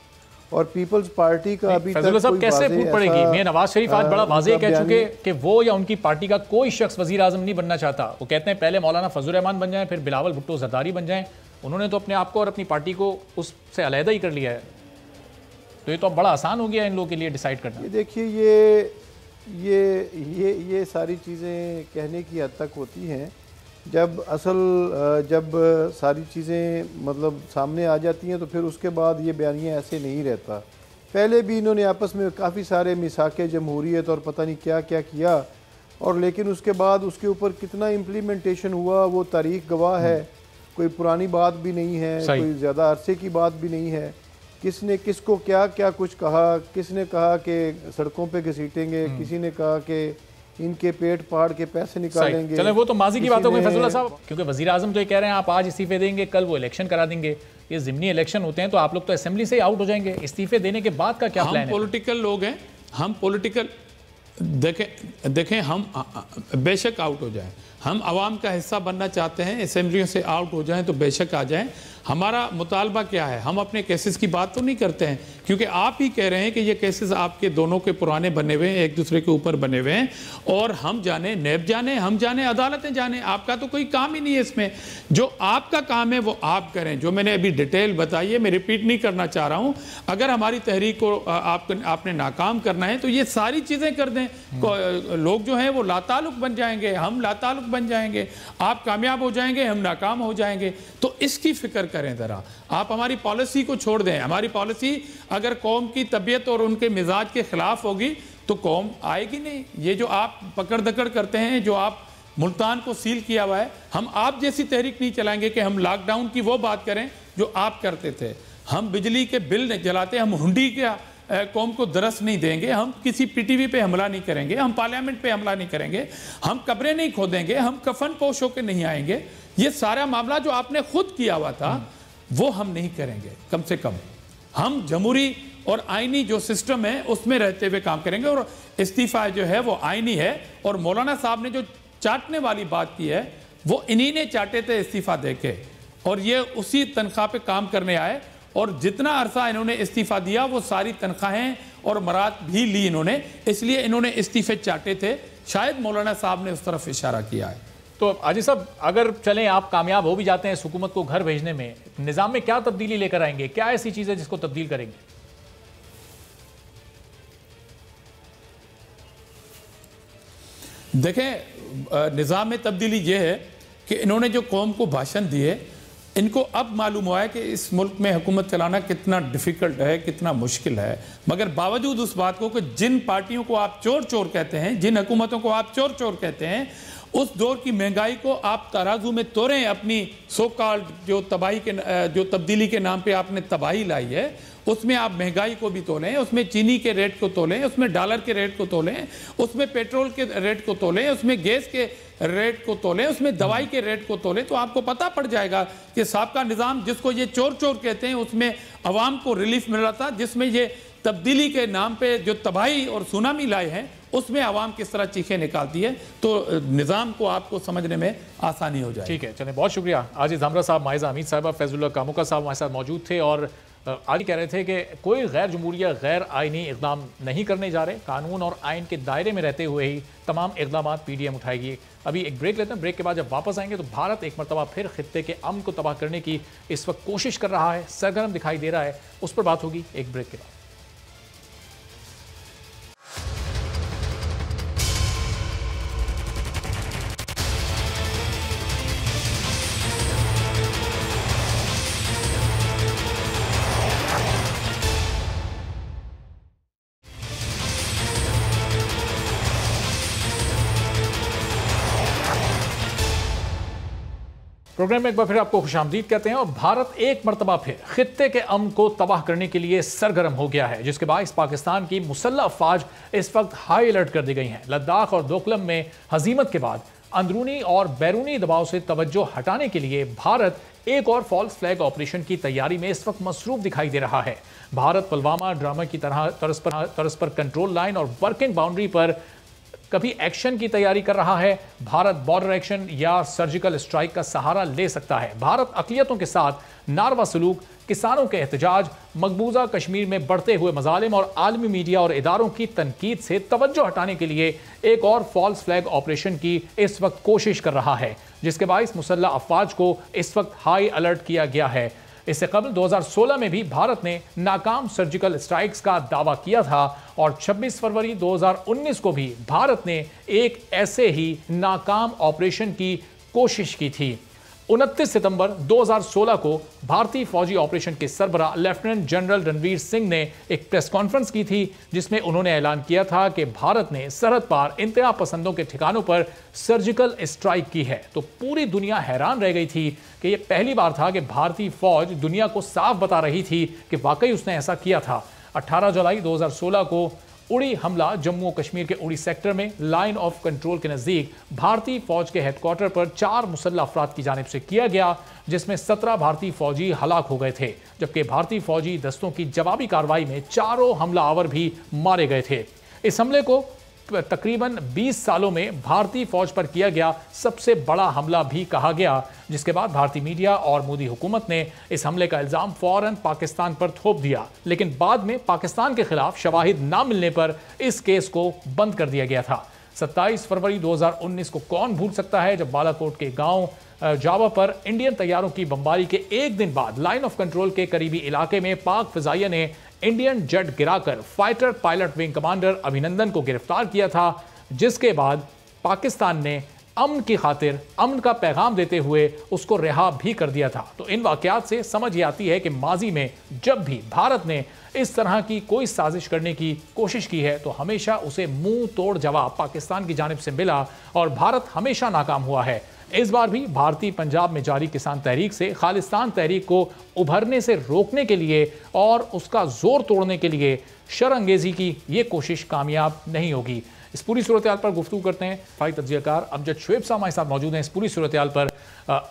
और पीपल्स पार्टी का अभी तक साहब कैसे फूट पड़ेगी? मियां नवाज शरीफ आज बड़ा वाज़ेह कह चुके कि वो या उनकी पार्टी का कोई शख्स वज़ीर आज़म नहीं बनना चाहता। वो कहते हैं पहले मौलाना फजलुर रहमान बन जाएं, फिर बिलावल भुट्टो ज़रदारी बन जाएं। उन्होंने तो अपने आप को और अपनी पार्टी को उससे अलहदा ही कर लिया है। तो ये तो अब बड़ा आसान हो गया इन लोगों के लिए डिसाइड करना। ये देखिए, ये सारी चीज़ें कहने की हद तक होती हैं जब सारी चीज़ें मतलब सामने आ जाती हैं, तो फिर उसके बाद ये बयानिया ऐसे नहीं रहता। पहले भी इन्होंने आपस में काफ़ी सारे मिसाके जमहूरियत और पता नहीं क्या क्या किया, और लेकिन उसके बाद उसके ऊपर कितना इम्प्लीमेंटेशन हुआ वो तारीख गवाह है। कोई पुरानी बात भी नहीं है, कोई ज़्यादा अरसे की बात भी नहीं है। किसने किसको क्या क्या कुछ कहा, किसने कहा कि सड़कों पे घसीटेंगे, किसी ने कहा कि इनके पेट फाड़ के पैसे निकालेंगे। चले वो तो माजी की बात हो गई फैजुल्लाह साहब, क्योंकि वज़ीर आज़म तो ये कह रहे हैं आप आज इस्तीफे देंगे, कल वो इलेक्शन करा देंगे। ये ज़िमनी इलेक्शन होते हैं तो आप लोग तो असेंबली से ही आउट हो जाएंगे। इस्तीफे देने के बाद का क्या प्लान है? हम पॉलिटिकल लोग हैं, हम पॉलिटिकल देखें हम बेशक आउट हो जाएं, हम आवाम का हिस्सा बनना चाहते हैं, असेंबलियों से आउट हो जाएं तो बेशक आ जाएं। हमारा मुतालबा क्या है? हम अपने केसेस की बात तो नहीं करते हैं, क्योंकि आप ही कह रहे हैं कि ये केसेस आपके दोनों के पुराने बने हुए हैं, एक दूसरे के ऊपर बने हुए हैं, और हम जाने नैब जाने, हम जाने अदालतें जाने, आपका तो कोई काम ही नहीं है इसमें। जो आपका काम है वो आप करें। जो मैंने अभी डिटेल बताई है, मैं रिपीट नहीं करना चाह रहा हूँ। अगर हमारी तहरीक को आपने नाकाम करना है तो ये सारी चीज़ें कर दें। लोग जो हैं वो लाताल्लुक बन जाएंगे, हम लाताल्लुक बन जाएंगे, आप कामयाब हो जाएंगे, हम नाकाम हो जाएंगे। तो इसकी फिक्र करें ज़रा। आप हमारी पॉलिसी को छोड़ दें। हमारी पॉलिसी अगर कौम की तबीयत और उनके मिजाज के खिलाफ होगी तो कौम आएगी नहीं। ये जो आप पकड़ दकड़ करते हैं, जो आप मुल्तान को सील किया हुआ है, हम आप जैसी तहरीक नहीं चलाएंगे कि हम लॉकडाउन की वो बात करें जो आप करते थे। हम बिजली के बिल नहीं जलाते, हम हुंडी का कौम को दरस नहीं देंगे, हम किसी पीटीवी पे हमला नहीं करेंगे, हम पार्लियामेंट पे हमला नहीं करेंगे, हम कब्रें नहीं खोदेंगे, हम कफन पोश होकर नहीं आएंगे। ये सारा मामला जो आपने खुद किया हुआ था वो हम नहीं करेंगे। कम से कम हम जमहूरी और आईनी जो सिस्टम है उसमें रहते हुए काम करेंगे। और इस्तीफा जो है वो आईनी है, और मौलाना साहब ने जो चाटने वाली बात की है वो इन्हीं ने चाटे थे इस्तीफा देके, और ये उसी तनख्वाह पे काम करने आए। और जितना अरसा इन्होंने इस्तीफा दिया वो सारी तनख्वाहें और मराद भी ली इन्होंने, इसलिए इन्होंने इस्तीफे चाटे थे। शायद मौलाना साहब ने उस तरफ इशारा किया है। तो आजी साहब, अगर चलें आप कामयाब हो भी जाते हैं इस हुकूमत को घर भेजने में, निज़ाम में क्या तब्दीली लेकर आएंगे? क्या ऐसी चीज़ है जिसको तब्दील करेंगे? देखें, निज़ाम में तब्दीली ये है कि इन्होंने जो कौम को भाषण दिए, इनको अब मालूम हुआ है कि इस मुल्क में हुकूमत चलाना कितना डिफ़िकल्ट है, कितना मुश्किल है। मगर बावजूद उस बात को कि जिन पार्टियों को आप चोर चोर कहते हैं, जिन हुकूमतों को आप चोर चोर कहते हैं, उस दौर की महंगाई को आप तराजू में तोड़ें। अपनी सो कॉल्ड जो तब्दीली के नाम पे आपने तबाही लाई है, उसमें आप महंगाई को भी तोलें, उसमें चीनी के रेट को तोलें, उसमें डॉलर के रेट को तोलें, उसमें पेट्रोल के रेट को तोलें, उसमें गैस के रेट को तोलें, उसमें दवाई के रेट को तोलें, तो आपको पता पड़ जाएगा कि साबका निज़ाम जिसको ये चोर चोर कहते हैं उसमें अवाम को रिलीफ मिल रहा था, जिसमें ये तब्दीली के नाम पे जो तबाही और सुनामी लाए हैं उसमें आवाम किस तरह चीखें निकालती है। तो निज़ाम को आपको समझने में आसानी हो जाए। ठीक है, चलें, बहुत शुक्रिया। आज ज़ामरा साहब, माइज़ा हमीद साहब, फैजुल्लाह कामुका साहब हमारे साथ मौजूद थे, और आज कह रहे थे कि कोई गैर जमहूरी या गैर आइनी इकदाम नहीं करने जा रहे, कानून और आइन के दायरे में रहते हुए ही तमाम इकदाम पीडीएम उठाएगी। अभी एक ब्रेक लेते हैं, ब्रेक के बाद जब वापस आएंगे तो भारत एक मरतबा फिर खित्ते के अमन को तबाह करने की इस वक्त कोशिश कर रहा है, सरगर्म दिखाई दे रहा है, उस पर बात होगी एक ब्रेक के बाद। प्रोग्राम में एक बार फिर आपको खुशामदीद कहते हैं और भारत एक मरतबा फिर खित्ते के अमन को तबाह करने के लिए सरगर्म हो गया है, जिसके बायस पाकिस्तान की मुसल्लह अफवाज इस वक्त हाई अलर्ट कर दी गई हैं। लद्दाख और दोकलम में हजीमत के बाद अंदरूनी और बैरूनी दबाव से तवज्जो हटाने के लिए भारत एक और फॉल्स फ्लैग ऑपरेशन की तैयारी में इस वक्त मसरूफ दिखाई दे रहा है। भारत पुलवामा ड्रामा की तर्ज पर कंट्रोल लाइन और वर्किंग बाउंड्री पर कभी एक्शन की तैयारी कर रहा है। भारत बॉर्डर एक्शन या सर्जिकल स्ट्राइक का सहारा ले सकता है। भारत अक़लियतों के साथ नारवा सलूक, किसानों के एहतजाज, मकबूजा कश्मीर में बढ़ते हुए मजालिम और आलमी मीडिया और इदारों की तनकीद से तवज्जो हटाने के लिए एक और फॉल्स फ्लैग ऑपरेशन की इस वक्त कोशिश कर रहा है, जिसके बायस मुसल्लह अफवाज को इस वक्त हाई अलर्ट किया गया है। इससे कबल 2016 में भी भारत ने नाकाम सर्जिकल स्ट्राइक्स का दावा किया था और 26 फरवरी 2019 को भी भारत ने एक ऐसे ही नाकाम ऑपरेशन की कोशिश की थी। 29 सितंबर 2016 को भारतीय फौजी ऑपरेशन के सरबराह लेफ्टिनेंट जनरल रणवीर सिंह ने एक प्रेस कॉन्फ्रेंस की थी, जिसमें उन्होंने ऐलान किया था कि भारत ने सरहद पार इंतहा पसंदों के ठिकानों पर सर्जिकल स्ट्राइक की है। तो पूरी दुनिया हैरान रह गई थी कि यह पहली बार था कि भारतीय फौज दुनिया को साफ बता रही थी कि वाकई उसने ऐसा किया था। 18 जुलाई 2016 को उड़ी हमला जम्मू और कश्मीर के उड़ी सेक्टर में लाइन ऑफ कंट्रोल के नजदीक भारतीय फौज के हेडक्वार्टर पर 4 मुसल्लह अफराद की जानिब से किया गया, जिसमें 17 भारतीय फौजी हलाक हो गए थे, जबकि भारतीय फौजी दस्तों की जवाबी कार्रवाई में 4 हमलावर भी मारे गए थे। इस हमले को तकरीबन 20 सालों में भारतीय फौज पर किया गया सबसे बड़ा हमला भी कहा गया, जिसके बाद भारतीय मीडिया और मोदी हुकूमत ने इस हमले का इल्जाम फौरन पाकिस्तान पर थोप दिया, लेकिन बाद में पाकिस्तान के खिलाफ शवाहिद ना मिलने पर इस केस को बंद कर दिया गया था। 27 फरवरी 2019 को कौन भूल सकता है, जब बालाकोट के गांव जावा पर इंडियन तैयारों की बमबारी के एक दिन बाद लाइन ऑफ कंट्रोल के करीबी इलाके में पाक फिजाइया ने इंडियन जेट गिराकर फाइटर पायलट विंग कमांडर अभिनंदन को गिरफ्तार किया था, जिसके बाद पाकिस्तान ने अमन की खातिर अमन का पैगाम देते हुए उसको रिहा भी कर दिया था। तो इन वाकयात से समझ ये आती है कि माजी में जब भी भारत ने इस तरह की कोई साजिश करने की कोशिश की है तो हमेशा उसे मुंह तोड़ जवाब पाकिस्तान की जानिब से मिला और भारत हमेशा नाकाम हुआ है। इस बार भी भारतीय पंजाब में जारी किसान तहरीक से खालिस्तान तहरीक को उभरने से रोकने के लिए और उसका जोर तोड़ने के लिए शरअंगेजी की ये कोशिश कामयाब नहीं होगी। इस पूरी सूरत हाल पर गुफ्तगू करते हैं फाई तज्जियाकार अमजद शुएब साहब हमारे साथ मौजूद हैं। इस पूरी सूरत हाल पर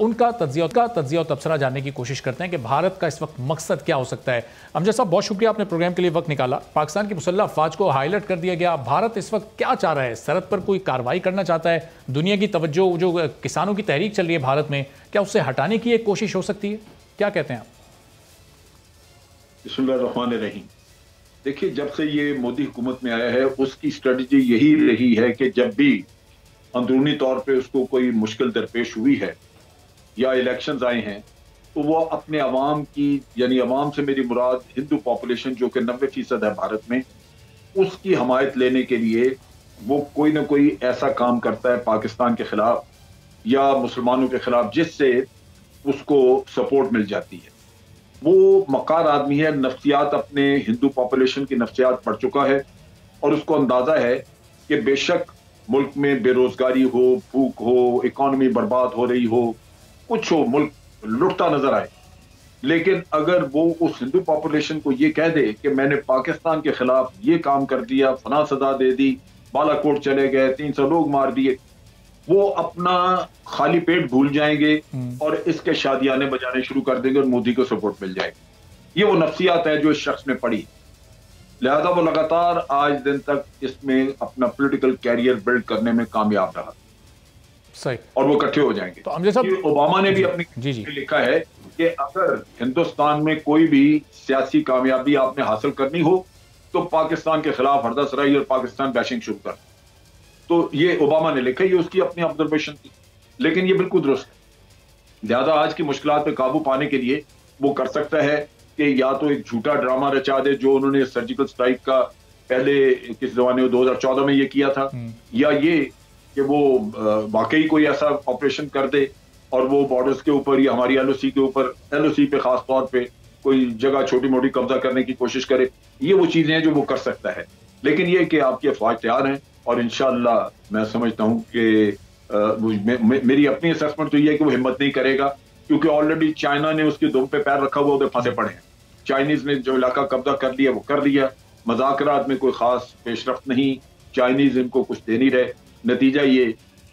उनका तज्जिया और तबसरा जानने की कोशिश करते हैं कि भारत का इस वक्त मकसद क्या हो सकता है। अमजद साहब, बहुत शुक्रिया, आपने प्रोग्राम के लिए वक्त निकाला। पाकिस्तान की मुसल्लह अफवाज को हाईलाइट कर दिया गया, भारत इस वक्त क्या चाह रहा है? सरहद पर कोई कार्रवाई करना चाहता है? दुनिया की तवज्जो जो किसानों की तहरीक चल रही है भारत में, क्या उससे हटाने की एक कोशिश हो सकती है? क्या कहते हैं आप? बिस्मिल्लाहिर्रहमानिर्रहीम। देखिए, जब से ये मोदी हुकूमत में आया है उसकी स्ट्रेटजी यही रही है कि जब भी अंदरूनी तौर पे उसको कोई मुश्किल दरपेश हुई है या इलेक्शंस आए हैं तो वो अपने अवाम की, यानी अवाम से मेरी मुराद हिंदू पॉपुलेशन जो कि 90% है भारत में, उसकी हमायत लेने के लिए वो कोई ना कोई ऐसा काम करता है पाकिस्तान के खिलाफ या मुसलमानों के खिलाफ जिससे उसको सपोर्ट मिल जाती है। वो मकार आदमी है, नफ्सियात अपने हिंदू पॉपुलेशन की नफ्सियात पढ़ चुका है और उसको अंदाजा है कि बेशक मुल्क में बेरोजगारी हो, भूख हो, इकॉनमी बर्बाद हो रही हो, कुछ हो, मुल्क लुटता नजर आए, लेकिन अगर वो उस हिंदू पॉपुलेशन को ये कह दे कि मैंने पाकिस्तान के खिलाफ ये काम कर दिया, फना सजा दे दी, बालाकोट चले गए, 300 लोग मार दिए, वो अपना खाली पेट भूल जाएंगे और इसके शादियाने बजाने शुरू कर देंगे और मोदी को सपोर्ट मिल जाएगी। ये वो नफ्सियात है जो इस शख्स ने पढ़ी, लिहाजा वो लगातार आज दिन तक इसमें अपना पॉलिटिकल कैरियर बिल्ड करने में कामयाब रहा। सही। और वो इकट्ठे हो जाएंगे। तो अमजद साहब, ओबामा ने भी अपनी जी लिखा है कि अगर हिंदुस्तान में कोई भी सियासी कामयाबी आपने हासिल करनी हो तो पाकिस्तान के खिलाफ हरदसराई और पाकिस्तान बैशिंग शुरू कर। तो ये ओबामा ने लिखा, ये उसकी अपनी ऑब्जर्वेशन थी, लेकिन ये बिल्कुल दुरुस्त है। लिहाजा आज की मुश्किलात पे काबू पाने के लिए वो कर सकता है कि या तो एक झूठा ड्रामा रचा दे, जो उन्होंने सर्जिकल स्ट्राइक का पहले किस जमाने में 2014 में ये किया था, या ये कि वो वाकई कोई ऐसा ऑपरेशन कर दे और वो बॉर्डर्स के ऊपर या हमारी एलओसी के ऊपर, एलओसी पे खास तौर पे कोई जगह छोटी मोटी कब्जा करने की कोशिश करे। ये वो चीजें हैं जो वो कर सकता है, लेकिन ये कि आपकी अफवाज तैयार हैं और इंशाअल्लाह मैं समझता हूं कि मेरी अपनी असेसमेंट तो ये है कि वो हिम्मत नहीं करेगा, क्योंकि ऑलरेडी चाइना ने उसके दुम पे पैर रखा हुआ, उधर फंसे पड़े हैं। चाइनीज ने जो इलाका कब्जा कर लिया वो कर लिया, मज़ाकरात में कोई खास पेशरफ्त नहीं, चाइनीज इनको कुछ दे नहीं रहे। नतीजा ये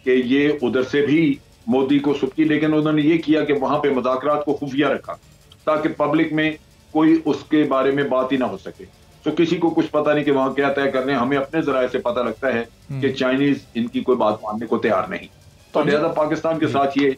कि ये उधर से भी मोदी को सुबकी, लेकिन उन्होंने ये किया कि वहां पे मज़ाकरात को खुफिया रखा ताकि पब्लिक में कोई उसके बारे में बात ही ना हो सके। तो किसी को कुछ पता नहीं कि वहां क्या तय कर रहे हैं। हमें अपने जराये से पता लगता है कि चाइनीज इनकी कोई बात मानने को तैयार नहीं, तो लिहाजा पाकिस्तान के साथ ये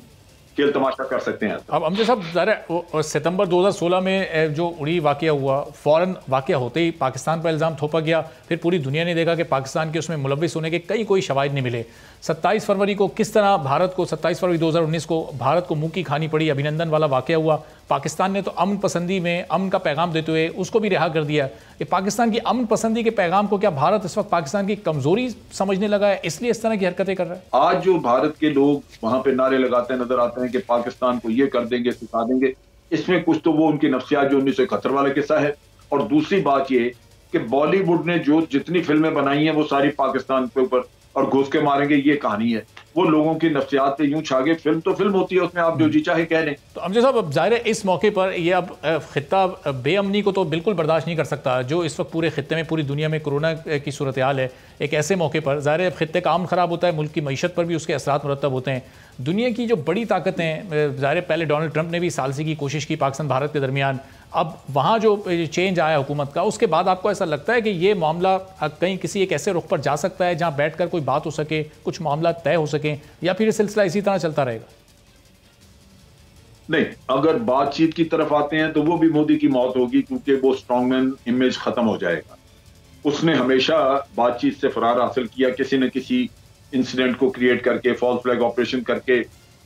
खेल तमाशा कर सकते हैं। अब अमजद साहब, ज़रा सितंबर 2016 में जो उड़ी वाकया हुआ, फ़ौरन वाकया होते ही पाकिस्तान पर इल्ज़ाम थोपा गया, फिर पूरी दुनिया ने देखा कि पाकिस्तान के उसमें मुलविस होने के कोई शवाहिद नहीं मिले। 27 फरवरी को किस तरह भारत को 27 फरवरी 2019 को भारत को मुंह की खानी पड़ी, अभिनंदन वाला वाकया हुआ। पाकिस्तान ने तो अमन पसंदी में अमन का पैगाम देते हुए उसको भी रिहा कर दिया। कि पाकिस्तान की अमन पसंदी के पैगाम को क्या भारत इस वक्त पाकिस्तान की कमजोरी समझने लगा है, इसलिए इस तरह की हरकतें कर रहा है? आज जो भारत के लोग वहां पे नारे लगाते नजर आते हैं कि पाकिस्तान को ये कर देंगे, सिखा देंगे, इसमें कुछ तो वो उनकी नफ्सियात जो 1971 वाला किस्सा है, और दूसरी बात ये कि बॉलीवुड ने जो जितनी फिल्में बनाई हैं वो सारी पाकिस्तान के ऊपर और घुस के मारेंगे ये कहानी है। वो लोगों की नफ्सियात पे यूं छा गए, फिल्म तो फिल्म होती है, उसमें आप जो जी चाहे कह लें। तो अमजद साहब, अब जाहिर है इस मौके पर ये अब खित्ता बेअमनी को तो बिल्कुल बर्दाश्त नहीं कर सकता, जो इस वक्त पूरे खित्ते में, पूरी दुनिया में कोरोना की सूरत हाल है। एक ऐसे मौके पर जाहिर है खित्ते का अमन ख़राब होता है, मुल्क की मईशत पर भी उसके असरात मुरतब होते हैं। दुनिया की जो बड़ी ताकतें, ज़ाहिर है पहले डोनाल्ड ट्रंप ने भी सालसी की कोशिश की पाकिस्तान भारत के दरमियान, अब वहाँ जो चेंज आया हुकूमत का, उसके बाद आपको ऐसा लगता है कि ये मामला कहीं किसी एक ऐसे रुख पर जा सकता है जहाँ बैठकर कोई बात हो सके, कुछ मामला तय हो सके, या फिर ये सिलसिला इसी तरह चलता रहेगा? नहीं, अगर बातचीत की तरफ आते हैं तो वो भी मोदी की मौत होगी, क्योंकि वो स्ट्रॉन्गमैन इमेज खत्म हो जाएगा। उसने हमेशा बातचीत से फरार हासिल किया, किसी न किसी इंसिडेंट को क्रिएट करके, फॉल्स फ्लैग ऑपरेशन करके,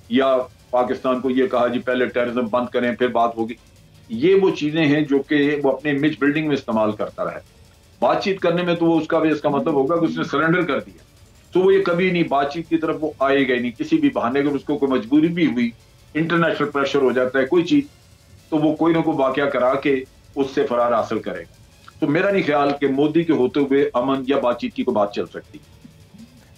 या पाकिस्तान को ये कहा जी पहले टेररिज्म बंद करें फिर बात होगी। ये वो चीजें हैं जो कि वो अपने इमेज बिल्डिंग में इस्तेमाल करता रहा है। बातचीत करने में तो वो उसका भी इसका मतलब होगा कि उसने सरेंडर कर दिया, तो वो ये कभी नहीं बातचीत की तरफ वो आएगा ही नहीं। किसी भी बहाने अगर उसको कोई मजबूरी भी हुई, इंटरनेशनल प्रेशर हो जाता है कोई चीज, तो वो कोई ना कोई वाकया करा के उससे फरार हासिल करेगा। तो मेरा नहीं ख्याल कि मोदी के होते हुए अमन या बातचीत की कोई बात चल सकती।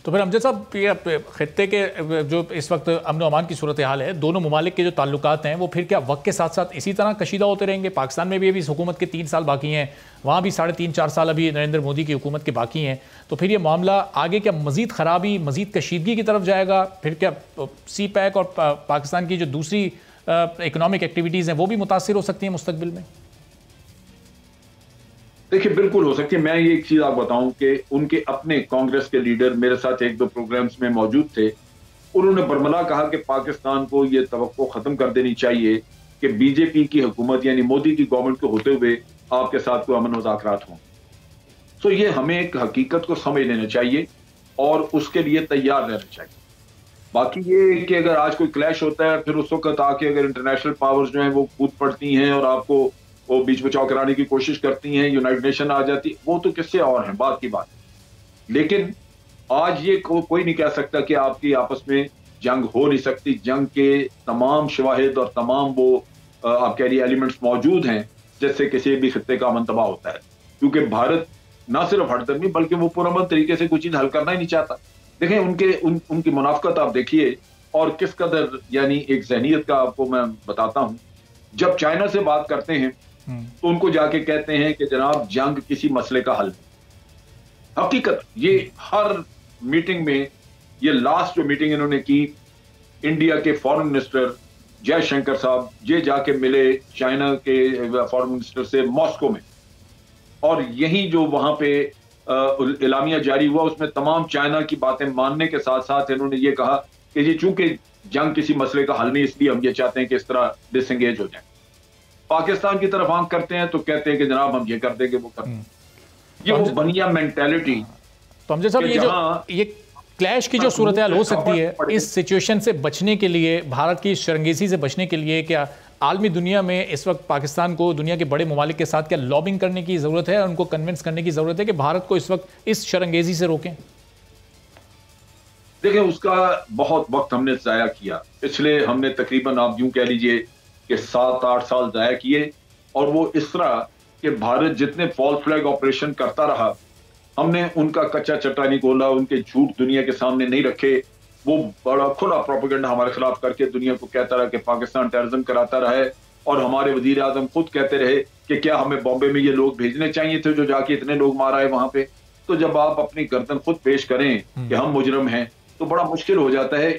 तो फिर अमजद साहब, ये खित्ते के जो इस वक्त अमन अमान की सूरत हाल है, दोनों ममालिक के जो ताल्लुकात हैं वो फिर क्या वक्त के साथ साथ इसी तरह कशीदा होते रहेंगे? पाकिस्तान में भी अभी इस हुकूमत के 3 साल बाकी हैं, वहाँ भी 3.5-4 साल अभी नरेंद्र मोदी की हुकूमत के बाकी हैं, तो फिर ये मामला आगे क्या मज़ीद ख़राबी, मज़ीद कशीदगी की तरफ जाएगा? फिर क्या सी पैक और पाकिस्तान की जो दूसरी इकनॉमिक एक्टिविटीज़ हैं वो भी मुतासिर हो सकती हैं मुस्तकबिल में? देखिए, बिल्कुल हो सकती है। मैं ये एक चीज आप बताऊं कि उनके अपने कांग्रेस के लीडर मेरे साथ 1-2 प्रोग्राम्स में मौजूद थे, उन्होंने बरमला कहा कि पाकिस्तान को ये तवक्को खत्म कर देनी चाहिए कि बीजेपी की हुकूमत यानी मोदी की गवर्नमेंट के होते हुए आपके साथ कोई अमन मुज़ाकरात हों। तो ये हमें एक हकीकत को समझ लेना चाहिए और उसके लिए तैयार रहना चाहिए। बाकी ये कि अगर आज कोई क्लैश होता है, फिर उस वक्त आके अगर इंटरनेशनल पावर्स जो हैं वो कूद पड़ती हैं और आपको वो बीच बचाव कराने की कोशिश करती हैं, यूनाइटेड नेशन आ जाती, वो तो किससे और हैं, बात की बात। लेकिन आज ये कोई नहीं कह सकता कि आपकी आपस में जंग हो नहीं सकती। जंग के तमाम शवाहिद और तमाम वो आप कह रही एलिमेंट्स मौजूद हैं जिससे किसी भी खित्ते का अमन तबाह होता है, क्योंकि भारत ना सिर्फ हरदर्मी बल्कि वो पुरअमन तरीके से कोई चीज हल करना ही नहीं चाहता। देखें उनकी मुनाफकत आप देखिए और किस कदर, यानी एक जहनियत का आपको मैं बताता हूं। जब चाइना से बात करते हैं तो उनको जाके कहते हैं कि जनाब जंग किसी मसले का हल नहीं। हकीकत ये हर मीटिंग में, ये लास्ट जो मीटिंग इन्होंने की, इंडिया के फॉरेन मिनिस्टर जयशंकर साहब ये जाके मिले चाइना के फॉरेन मिनिस्टर से मॉस्को में, और यही जो वहां पे इलामिया जारी हुआ उसमें तमाम चाइना की बातें मानने के साथ साथ इन्होंने ये कहा कि ये चूंकि जंग किसी मसले का हल नहीं, इसलिए हम ये चाहते हैं कि इस तरह डिसएंगेज हो जाए। पाकिस्तान की तरफ आंख करते हैं तो कहते हैं कि जनाब हम ये कर देंगे, वो कर देंगे। ये वो बनिया मेंटेलिटी। तो अमजद साहब, ये क्लैश की जो सूरत हाल हो सकती है, इस सिचुएशन से बचने के लिए, भारत की शर्ंगेजी से बचने के लिए, क्या आलमी दुनिया में इस वक्त पाकिस्तान को दुनिया के बड़े ममालिक के साथ क्या लॉबिंग करने की ज़रूरत है और उनको कन्विंस करने की ज़रूरत है कि भारत को इस वक्त इस शर्ंगेजी से रोकें? देखिए, उसका बहुत वक्त हमने ज़ाया किया। पिछले हमने तकरीबन, आप यूं कह लीजिए कि 7-8 साल ज़ाया किए, और वो इस तरह कि भारत जितने फॉल्स फ्लैग ऑपरेशन करता रहा, हमने उनका कच्चा चट्टा नहीं खोला, उनके झूठ दुनिया के सामने नहीं रखे। वो बड़ा खुला प्रोपेगेंडा हमारे खिलाफ करके दुनिया को कहता रहा कि पाकिस्तान टेररिज्म कराता रहा है, और हमारे वजीर आजम खुद कहते रहे कि क्या हमें बॉम्बे में ये लोग भेजने चाहिए थे जो जाके इतने लोग मारा है वहां पे। तो जब आप अपनी गर्दन खुद पेश करें कि हम मुजरिम हैं, तो बड़ा मुश्किल हो जाता है।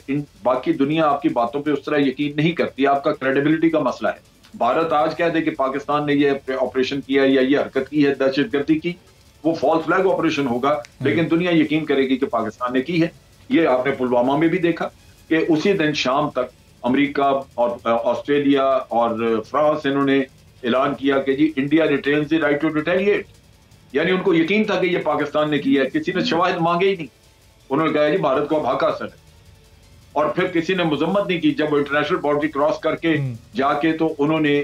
बाकी दुनिया आपकी बातों पे उस तरह यकीन नहीं करती, आपका क्रेडिबिलिटी का मसला है। भारत आज कह दे कि पाकिस्तान ने ये ऑपरेशन किया या ये हरकत की है दहशतगर्दी की, वो फॉल्स फ्लैग ऑपरेशन होगा, लेकिन दुनिया यकीन करेगी कि पाकिस्तान ने की है। ये आपने पुलवामा में भी देखा कि उसी दिन शाम तक अमेरिका और ऑस्ट्रेलिया और फ्रांस, इन्होंने ऐलान किया कि जी India retains the right to retaliate, यानी उनको यकीन था कि ये पाकिस्तान ने किया है। किसी ने शवाहिद मांगे ही नहीं, उन्होंने कहा जी भारत को अब हक हासिल है। और फिर किसी ने मजम्मत नहीं की जब वो इंटरनेशनल बाउंड्री क्रॉस करके जाके तो उन्होंने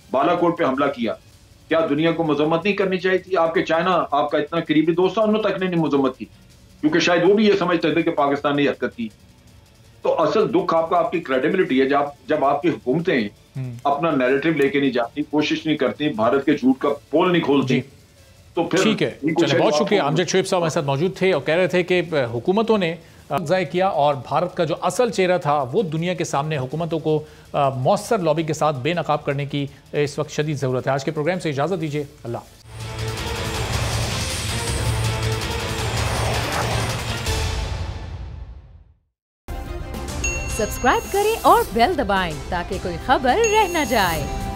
बालाकोट पे हमला किया। क्या दुनिया को मजम्मत नहीं करनी चाहिए थी? आपके चाइना, आपका इतना करीबी दोस्त, उन्होंने तक नहीं मजम्मत की, क्योंकि शायद वो भी ये समझते थे कि पाकिस्तान ने हरकत की। तो असल दुख आपका आपकी क्रेडिबिलिटी है। जब आपकी हुकूमतें अपना नैरेटिव लेके नहीं जाती, कोशिश नहीं करती, भारत के झूठ का पोल नहीं खोलती, तो फिर ठीक है। चलिए, बहुत शुक्रिया। अमजद शोएब साहब हमारे साथ मौजूद थे और कह रहे थे कि हुकूमतों ने ज़ाय किया और भारत का जो असल चेहरा था वो दुनिया के सामने हुकूमतों को मौसर लॉबी के साथ बेनकाब करने की इस वक्त शदीद ज़रूरत है। आज के प्रोग्राम से इजाज़त दीजिए। अल्लाह। सब्सक्राइब करें और बेल दबाएं ताकि कोई खबर रह न जाए।